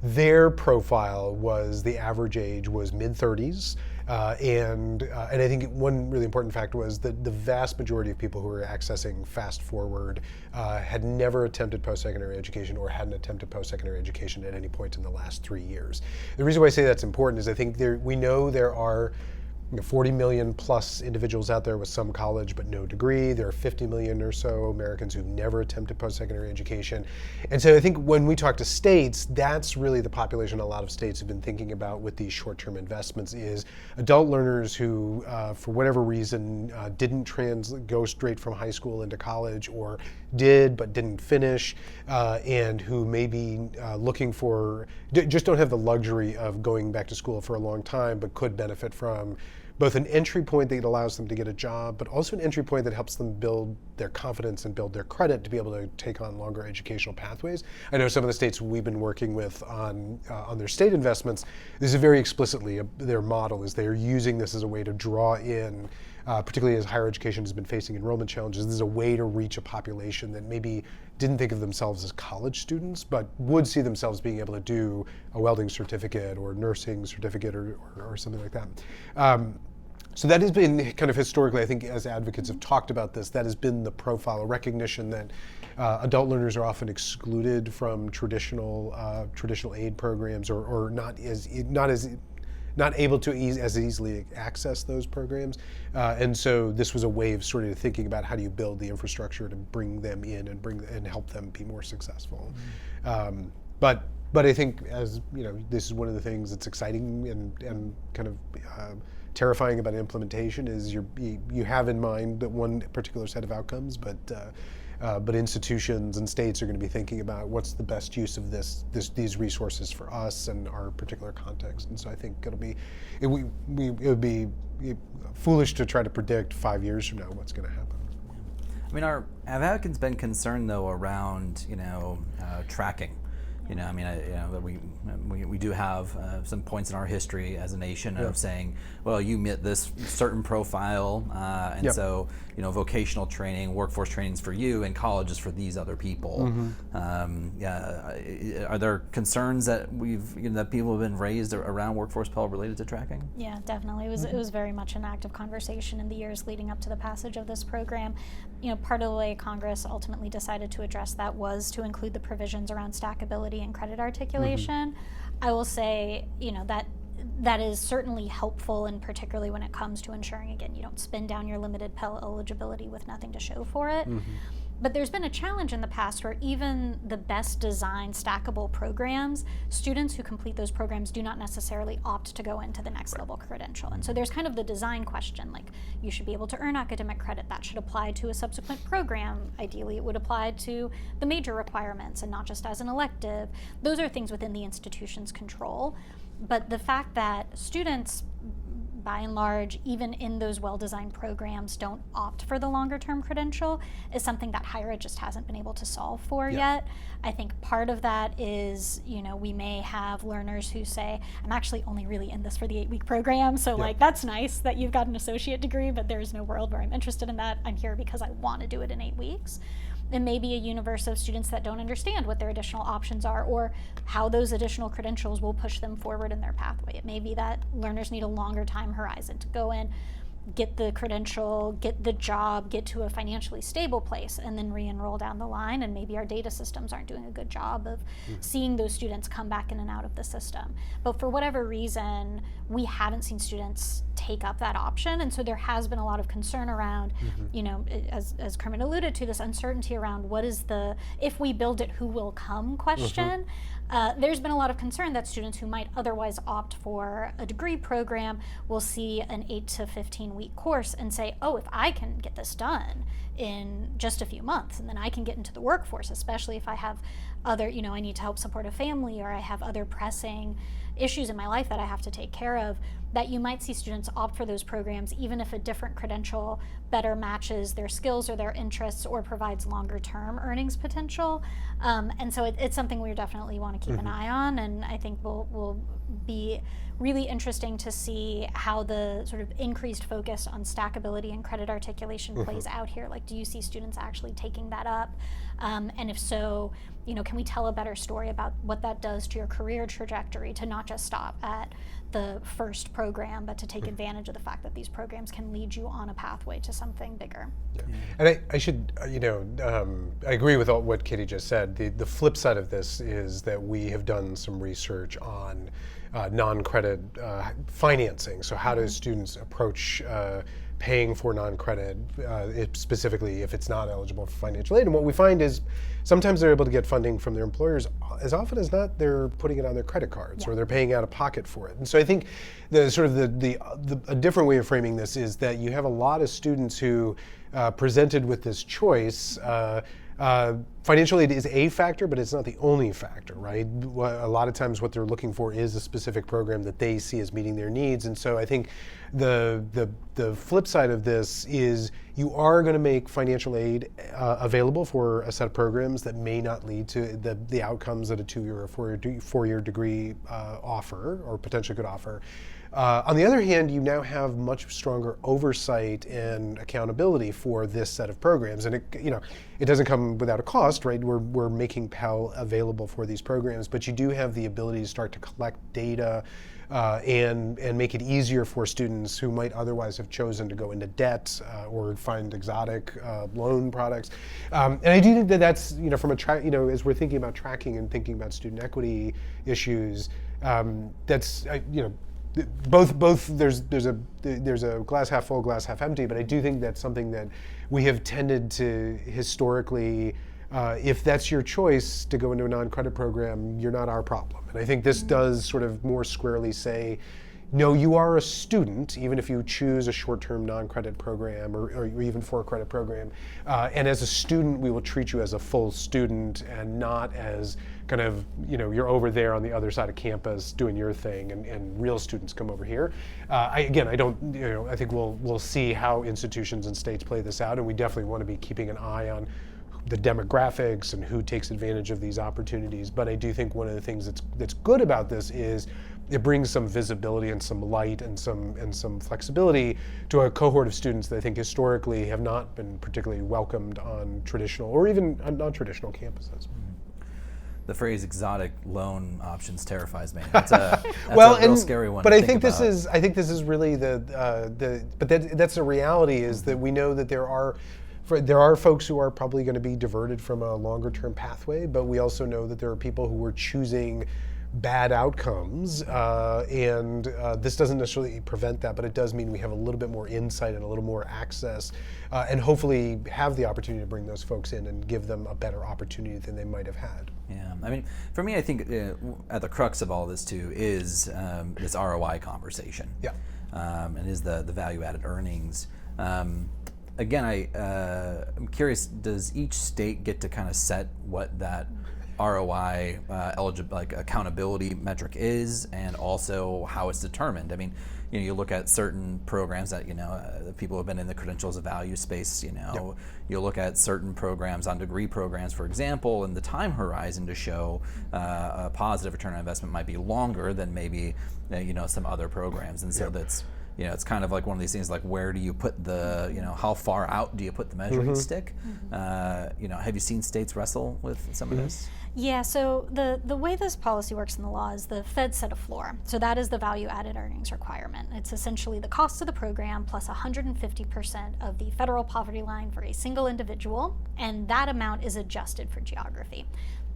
their profile was the average age was mid-30s. And I think one really important fact was that the vast majority of people who were accessing Fast Forward had never attempted post-secondary education or hadn't attempted post-secondary education at any point in the last 3 years. The reason why I say that's important is I think we know there are 40 million plus individuals out there with some college but no degree. There are 50 million or so Americans who've never attempted post-secondary education. And so I think when we talk to states, that's really the population a lot of states have been thinking about with these short-term investments, is adult learners who, for whatever reason, didn't go straight from high school into college, or did but didn't finish, and who may be looking for, just don't have the luxury of going back to school for a long time, but could benefit from both an entry point that allows them to get a job, but also an entry point that helps them build their confidence and build their credit to be able to take on longer educational pathways. I know some of the states we've been working with on their state investments, this is very explicitly their model, is they're using this as a way to draw in, particularly as higher education has been facing enrollment challenges, this is a way to reach a population that maybe didn't think of themselves as college students, but would see themselves being able to do a welding certificate or nursing certificate or something like that. So that has been kind of historically, I think, as advocates have talked about this, that has been the profile, a recognition that adult learners are often excluded from traditional aid programs, or not able to as easily access those programs. And so this was a way of sort of thinking about how do you build the infrastructure to bring them in and help them be more successful. But I think, as you know, this is one of the things that's exciting and kind of terrifying about implementation, is you have in mind that one particular set of outcomes, but institutions and states are going to be thinking about what's the best use of these resources for us and our particular context. And so I think it would be foolish to try to predict 5 years from now what's going to happen. I mean, have advocates been concerned though around tracking? We do have some points in our history as a nation of saying, well, you met this certain profile, and so vocational training, workforce training is for you, and college is for these other people. Are there concerns that that people have been raised around Workforce Pell related to tracking? Yeah, definitely. It was very much an active conversation in the years leading up to the passage of this program. Part of the way Congress ultimately decided to address that was to include the provisions around stackability and credit articulation. I will say, that is certainly helpful, and particularly when it comes to ensuring, again, you don't spin down your limited Pell eligibility with nothing to show for it. But there's been a challenge in the past where even the best designed stackable programs, students who complete those programs do not necessarily opt to go into the next level credential. And so there's kind of the design question, like you should be able to earn academic credit. That should apply to a subsequent program. Ideally, it would apply to the major requirements and not just as an elective. Those are things within the institution's control. But the fact that students, by and large, even in those well-designed programs, don't opt for the longer-term credential is something that higher ed just hasn't been able to solve for yet. I think part of that is, we may have learners who say, I'm actually only really in this for the 8-week program, so that's nice that you've got an associate degree, but there's no world where I'm interested in that. I'm here because I want to do it in 8 weeks. And maybe a universe of students that don't understand what their additional options are or how those additional credentials will push them forward in their pathway. It may be that learners need a longer time horizon to go in, get the credential, get the job, get to a financially stable place, and then re-enroll down the line. And maybe our data systems aren't doing a good job of seeing those students come back in and out of the system. But for whatever reason, we haven't seen students take up that option. And so there has been a lot of concern around, as Kermit alluded to, this uncertainty around what is the, if we build it, who will come question. There's been a lot of concern that students who might otherwise opt for a degree program will see an 8 to 15-week course and say, oh, if I can get this done in just a few months, and then I can get into the workforce, especially if I have other, I need to help support a family, or I have other pressing issues in my life that I have to take care of, that you might see students opt for those programs even if a different credential better matches their skills or their interests or provides longer term earnings potential. And so it's something we definitely want to keep an eye on, and I think will be really interesting to see how the sort of increased focus on stackability and credit articulation plays out here. Like, do you see students actually taking that up? And if so, can we tell a better story about what that does to your career trajectory, to not just stop at the first program, but to take advantage of the fact that these programs can lead you on a pathway to something bigger. Yeah. And I should, I agree with all what Katie just said. The flip side of this is that we have done some research on non-credit financing. So how do students approach paying for non-credit, specifically if it's not eligible for financial aid? And what we find is sometimes they're able to get funding from their employers. As often as not, they're putting it on their credit cards or they're paying out of pocket for it. And so I think the sort of a different way of framing this is that you have a lot of students who presented with this choice. Financial aid is a factor, but it's not the only factor, right? A lot of times what they're looking for is a specific program that they see as meeting their needs. And so I think the flip side of this is you are going to make financial aid available for a set of programs that may not lead to the outcomes that a 2-year or 4-year degree offer or potentially could offer. On the other hand, you now have much stronger oversight and accountability for this set of programs, and it doesn't come without a cost, right? We're making Pell available for these programs, but you do have the ability to start to collect data and make it easier for students who might otherwise have chosen to go into debt or find exotic loan products. And I do think that that's from as we're thinking about tracking and thinking about student equity issues, that's both there's a glass half full, glass half empty, but I do think that's something that we have tended to historically, if that's your choice to go into a non-credit program, you're not our problem. And I think this does sort of more squarely say, no, you are a student, even if you choose a short-term non-credit program or even for-credit program. And as a student, we will treat you as a full student and not as kind of, you're over there on the other side of campus doing your thing and real students come over here. I think we'll see how institutions and states play this out, and we definitely want to be keeping an eye on the demographics and who takes advantage of these opportunities. But I do think one of the things that's good about this is it brings some visibility and some light and some flexibility to a cohort of students that I think historically have not been particularly welcomed on traditional or even non-traditional campuses. The phrase "exotic loan options" terrifies me. That's a real scary one. But I think this is really that's the reality is that we know that there are folks who are probably going to be diverted from a longer term pathway, but we also know that there are people who are choosing bad outcomes, and this doesn't necessarily prevent that, but it does mean we have a little bit more insight and a little more access, and hopefully have the opportunity to bring those folks in and give them a better opportunity than they might have had. Yeah, I mean, for me, I think at the crux of all this too is this ROI conversation. Yeah, and is the value-added earnings. Again, I'm curious, does each state get to kind of set what that ROI accountability metric is, and also how it's determined? I mean, you look at certain programs that the people who have been in the credentials of value space. You look at certain programs on degree programs, for example, and the time horizon to show a positive return on investment might be longer than maybe some other programs, and so that's. It's kind of like one of these things, like where do you put the, how far out do you put the measuring stick? Have you seen states wrestle with some of this? Yeah, so the way this policy works in the law is the Fed set a floor. So that is the value-added earnings requirement. It's essentially the cost of the program plus 150% of the federal poverty line for a single individual, and that amount is adjusted for geography.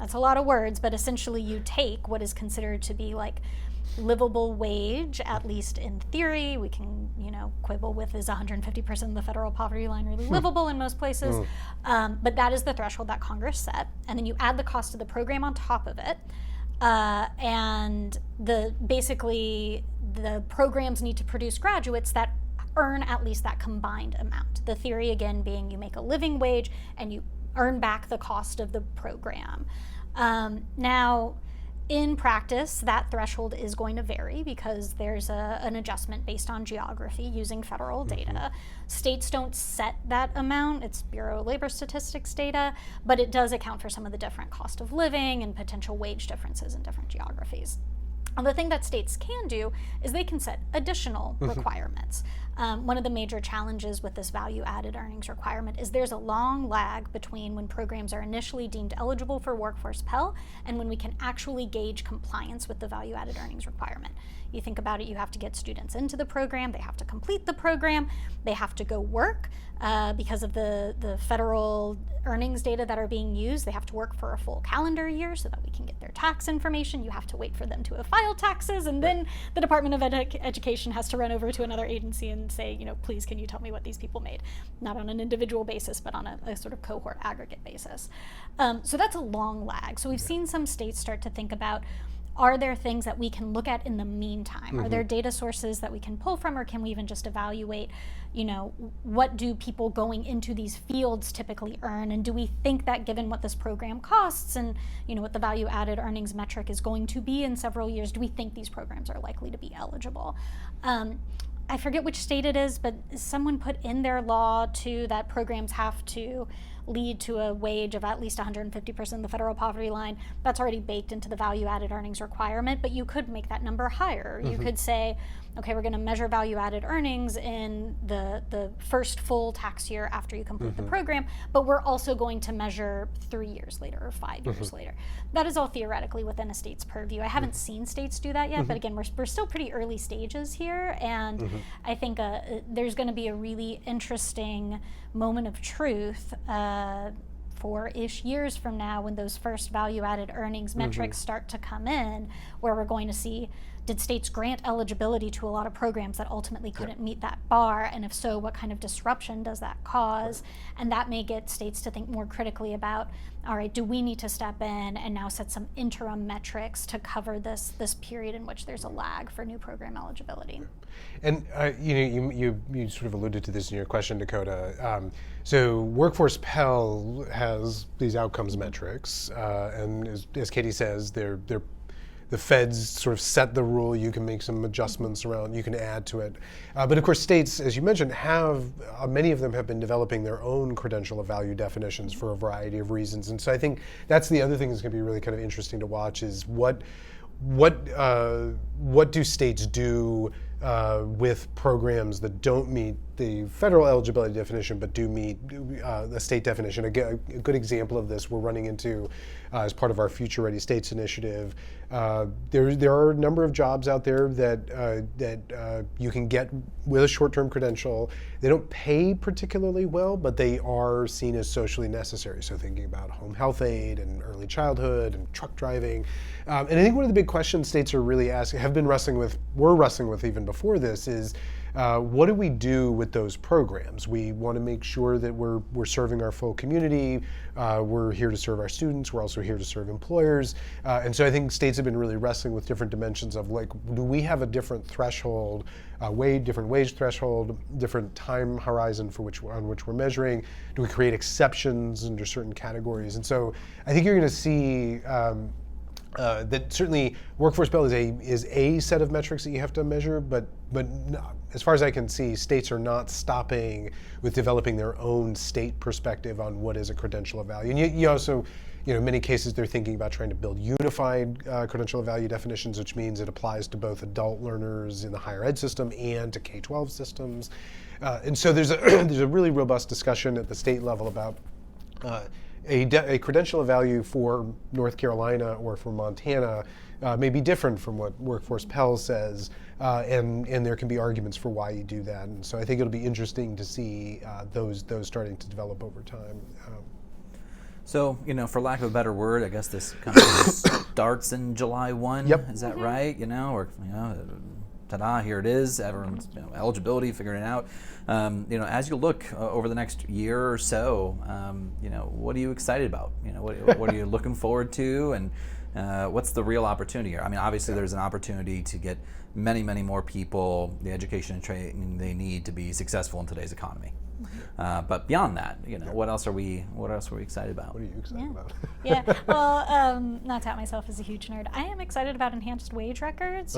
That's a lot of words, but essentially you take what is considered to be like livable wage, at least in theory. We can, quibble with, is 150% of the federal poverty line really livable in most places? But that is the threshold that Congress set. And then you add the cost of the program on top of it. And basically the programs need to produce graduates that earn at least that combined amount. The theory, again, being you make a living wage and you earn back the cost of the program. Now, in practice, that threshold is going to vary because there's an adjustment based on geography using federal data. States don't set that amount. It's Bureau of Labor Statistics data, but it does account for some of the different cost of living and potential wage differences in different geographies. The thing that states can do is they can set additional requirements. One of the major challenges with this value-added earnings requirement is there's a long lag between when programs are initially deemed eligible for Workforce Pell and when we can actually gauge compliance with the value-added earnings requirement. You think about it, you have to get students into the program, they have to complete the program, they have to go work because of the federal earnings data that are being used. They have to work for a full calendar year so that we can get their tax information. You have to wait for them to have filed taxes, and then the Department of Education has to run over to another agency and say, please, can you tell me what these people made? Not on an individual basis, but on a sort of cohort aggregate basis. So that's a long lag. So we've seen some states start to think about, are there things that we can look at in the meantime? Are there data sources that we can pull from, or can we even just evaluate, what do people going into these fields typically earn? And do we think that given what this program costs and, what the value added earnings metric is going to be in several years, do we think these programs are likely to be eligible? I forget which state it is, but someone put in their law too that programs have to lead to a wage of at least 150% of the federal poverty line. That's already baked into the value-added earnings requirement, but you could make that number higher. You could say, okay, we're going to measure value-added earnings in the first full tax year after you complete the program, but we're also going to measure 3 years later or 5 years later. That is all theoretically within a state's purview. I haven't seen states do that yet, but again, we're still pretty early stages here, and I think there's going to be a really interesting moment of truth 4-ish years from now when those first value-added earnings metrics start to come in, where we're going to see, did states grant eligibility to a lot of programs that ultimately couldn't meet that bar? And if so, what kind of disruption does that cause? And that may get states to think more critically about, all right, do we need to step in and now set some interim metrics to cover this period in which there's a lag for new program eligibility? And you sort of alluded to this in your question, Dakota. So Workforce Pell has these outcomes metrics, and as Katie says, they're the feds sort of set the rule. You can make some adjustments around, you can add to it. But of course, states, as you mentioned, many of them have been developing their own credential of value definitions for a variety of reasons. And so I think that's the other thing that's going to be really kind of interesting to watch is what do states do with programs that don't meet the federal eligibility definition but do meet the state definition. A good example of this we're running into as part of our Future Ready States initiative. There are a number of jobs out there that you can get with a short-term credential. They don't pay particularly well, but they are seen as socially necessary. So thinking about home health aide and early childhood and truck driving. And I think one of the big questions states are really asking, we're wrestling with even before this is, what do we do with those programs? We want to make sure that we're serving our full community. We're here to serve our students. We're also here to serve employers. And so I think states have been really wrestling with different dimensions of do we have a different threshold, different wage threshold, different time horizon on which we're measuring? Do we create exceptions under certain categories? And so I think you're going to see that certainly Workforce Pell is a set of metrics that you have to measure, but as far as I can see, states are not stopping with developing their own state perspective on what is a credential of value. And you also, in many cases, they're thinking about trying to build unified credential of value definitions, which means it applies to both adult learners in the higher ed system and to K-12 systems. And so there's a really robust discussion at the state level about a credential of value for North Carolina or for Montana may be different from what Workforce Pell says, and there can be arguments for why you do that. And so I think it'll be interesting to see those starting to develop over time. So, for lack of a better word, I guess this kind of starts in July 1. Yep. Is that right? Ta-da, here it is. Everyone's eligibility, figuring it out. As you look over the next year or so, what are you excited about? What are you looking forward to, and what's the real opportunity here? I mean, obviously there's an opportunity to get many, many more people the education and training they need to be successful in today's economy. But beyond that, what else are we excited about? What are you excited about? Yeah, well, not to out myself as a huge nerd, I am excited about enhanced wage records.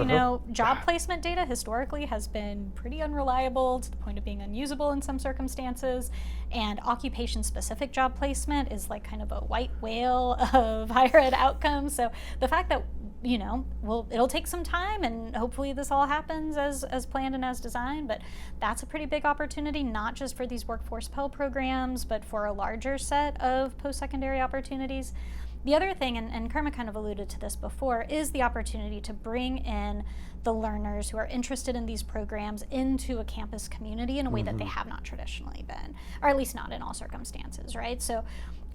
Job placement data historically has been pretty unreliable to the point of being unusable in some circumstances, and occupation-specific job placement is like kind of a white whale of higher ed outcomes. So the fact that it'll take some time, and hopefully this all happens as planned and as designed, but that's a pretty big opportunity, not just for these Workforce Pell programs, but for a larger set of post-secondary opportunities. The other thing, and Kermit kind of alluded to this before, is the opportunity to bring in the learners who are interested in these programs into a campus community in a way that they have not traditionally been, or at least not in all circumstances, right? So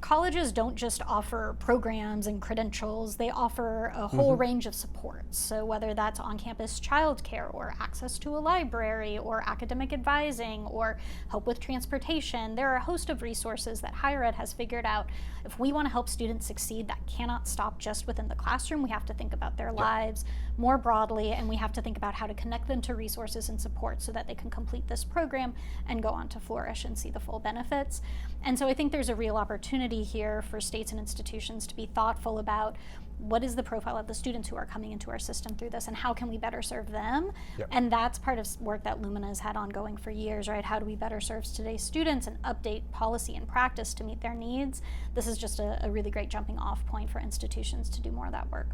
colleges don't just offer programs and credentials, they offer a whole range of supports. So whether that's on-campus childcare or access to a library or academic advising or help with transportation, there are a host of resources that higher ed has figured out. If we want to help students succeed, that cannot stop just within the classroom. We have to think about their lives more broadly, and we have to think about how to connect them to resources and support so that they can complete this program and go on to flourish and see the full benefits. And so I think there's a real opportunity here for states and institutions to be thoughtful about what is the profile of the students who are coming into our system through this, and how can we better serve them? And that's part of work that Lumina has had ongoing for years, right? How do we better serve today's students and update policy and practice to meet their needs? This is just a really great jumping off point for institutions to do more of that work.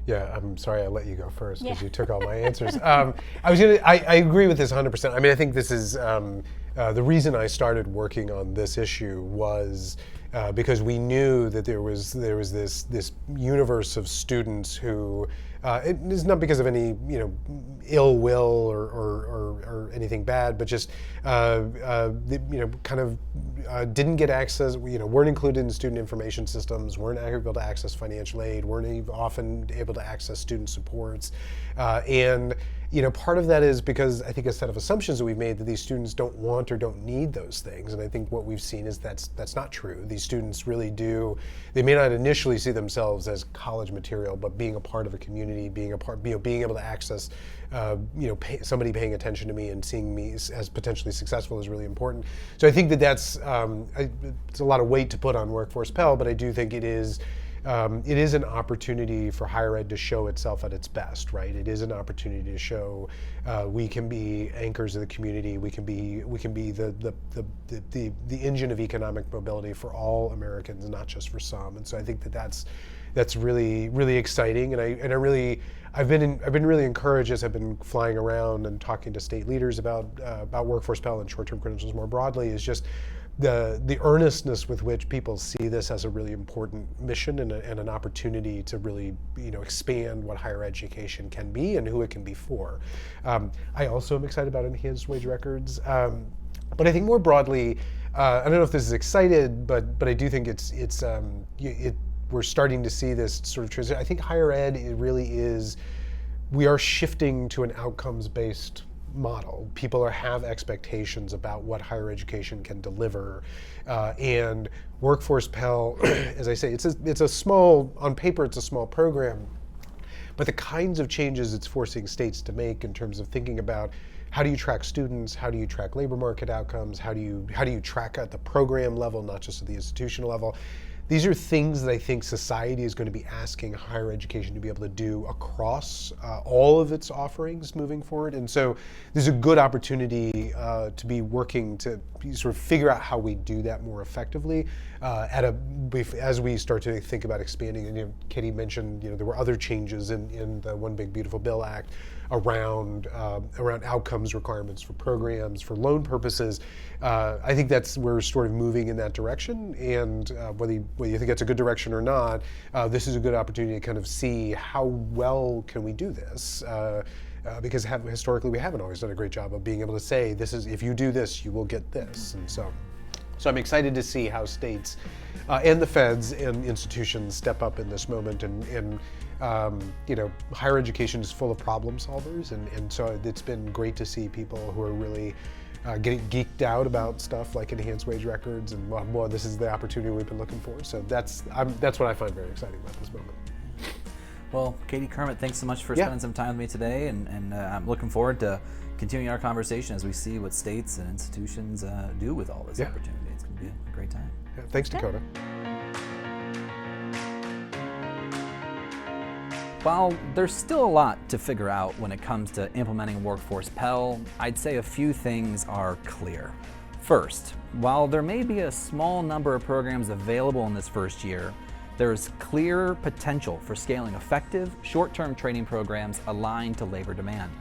Yeah, I'm sorry I let you go first because you took all my answers. I agree with this 100%. I mean, I think this is the reason I started working on this issue was because we knew that there was this universe of students who it is not because of any ill will or anything bad, but just didn't get access, weren't included in student information systems, weren't able to access financial aid, weren't often able to access student supports, and part of that is because I think a set of assumptions that we've made that these students don't want or don't need those things, and I think what we've seen is that's not true. These students really do. They may not initially see themselves as college material, but being a part of a community, being able to access, somebody paying attention to me and seeing me as potentially successful is really important. So I think that's it's a lot of weight to put on Workforce Pell, but I do think it is an opportunity for higher ed to show itself at its best, right? It is an opportunity to show we can be anchors of the community. We can be the engine of economic mobility for all Americans, not just for some. And so I think that's really, really exciting. And I've been really encouraged as I've been flying around and talking to state leaders about Workforce Pell and short-term credentials more broadly, is just the earnestness with which people see this as a really important mission and an opportunity to really expand what higher education can be and who it can be for. I also am excited about enhanced wage records, but I think more broadly, I don't know if this is excited, but I do think we're starting to see this sort of transition. I think higher ed, it really is, we are shifting to an outcomes-based model. People have expectations about what higher education can deliver, and Workforce Pell, as I say, it's a small, on paper it's a small program, but the kinds of changes it's forcing states to make in terms of thinking about how do you track students, how do you track labor market outcomes, how do you track at the program level, not just at the institutional level. These are things that I think society is going to be asking higher education to be able to do across all of its offerings moving forward. And so there's a good opportunity to be working to sort of figure out how we do that more effectively as we start to think about expanding. And Katie mentioned there were other changes in the One Big Beautiful Bill Act around outcomes requirements for programs, for loan purposes. I think we're sort of moving in that direction, and whether you think that's a good direction or not, this is a good opportunity to kind of see how well can we do this. Because historically we haven't always done a great job of being able to say, this is, if you do this, you will get this. And so I'm excited to see how states and the feds and institutions step up in this moment. And higher education is full of problem solvers, and so it's been great to see people who are really getting geeked out about stuff like enhanced wage records, and this is the opportunity we've been looking for. So that's what I find very exciting about this moment. Well, Katie, Kermit, thanks so much for Yeah. spending some time with me today, and I'm looking forward to continuing our conversation as we see what states and institutions do with all this Yeah. opportunity. It's going to be a great time. Yeah, thanks, Dakota. While there's still a lot to figure out when it comes to implementing Workforce Pell, I'd say a few things are clear. First, while there may be a small number of programs available in this first year, there's clear potential for scaling effective, short-term training programs aligned to labor demand.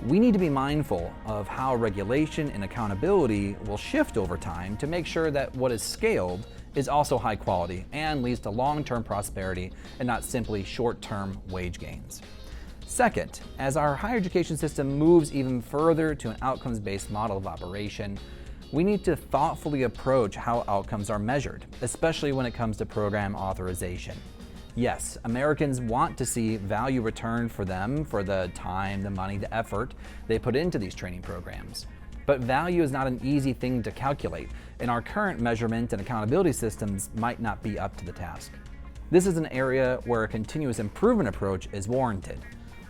We need to be mindful of how regulation and accountability will shift over time to make sure that what is scaled is also high quality and leads to long-term prosperity and not simply short-term wage gains. Second, as our higher education system moves even further to an outcomes-based model of operation, we need to thoughtfully approach how outcomes are measured, especially when it comes to program authorization. Yes, Americans want to see value returned for them for the time, the money, the effort they put into these training programs. But value is not an easy thing to calculate, and our current measurement and accountability systems might not be up to the task. This is an area where a continuous improvement approach is warranted,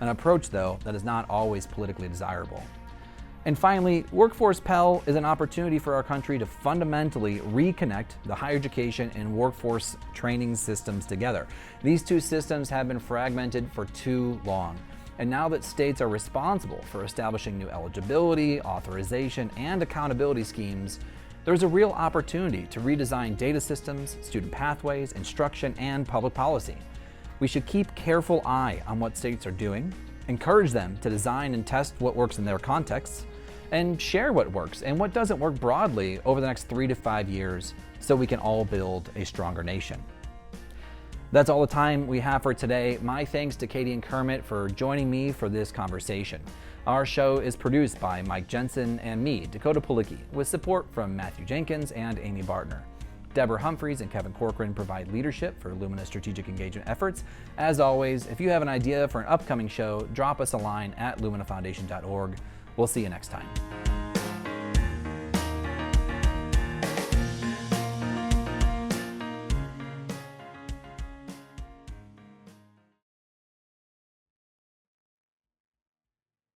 an approach, though, that is not always politically desirable. And finally, Workforce Pell is an opportunity for our country to fundamentally reconnect the higher education and workforce training systems together. These two systems have been fragmented for too long. And now that states are responsible for establishing new eligibility, authorization, and accountability schemes, there's a real opportunity to redesign data systems, student pathways, instruction, and public policy. We should keep careful eye on what states are doing, encourage them to design and test what works in their contexts, and share what works and what doesn't work broadly over the next 3 to 5 years so we can all build a stronger nation. That's all the time we have for today. My thanks to Katie and Kermit for joining me for this conversation. Our show is produced by Mike Jensen and me, Dakota Pulicki, with support from Matthew Jenkins and Amy Bartner. Deborah Humphreys and Kevin Corcoran provide leadership for Lumina strategic engagement efforts. As always, if you have an idea for an upcoming show, drop us a line at luminafoundation.org. We'll see you next time.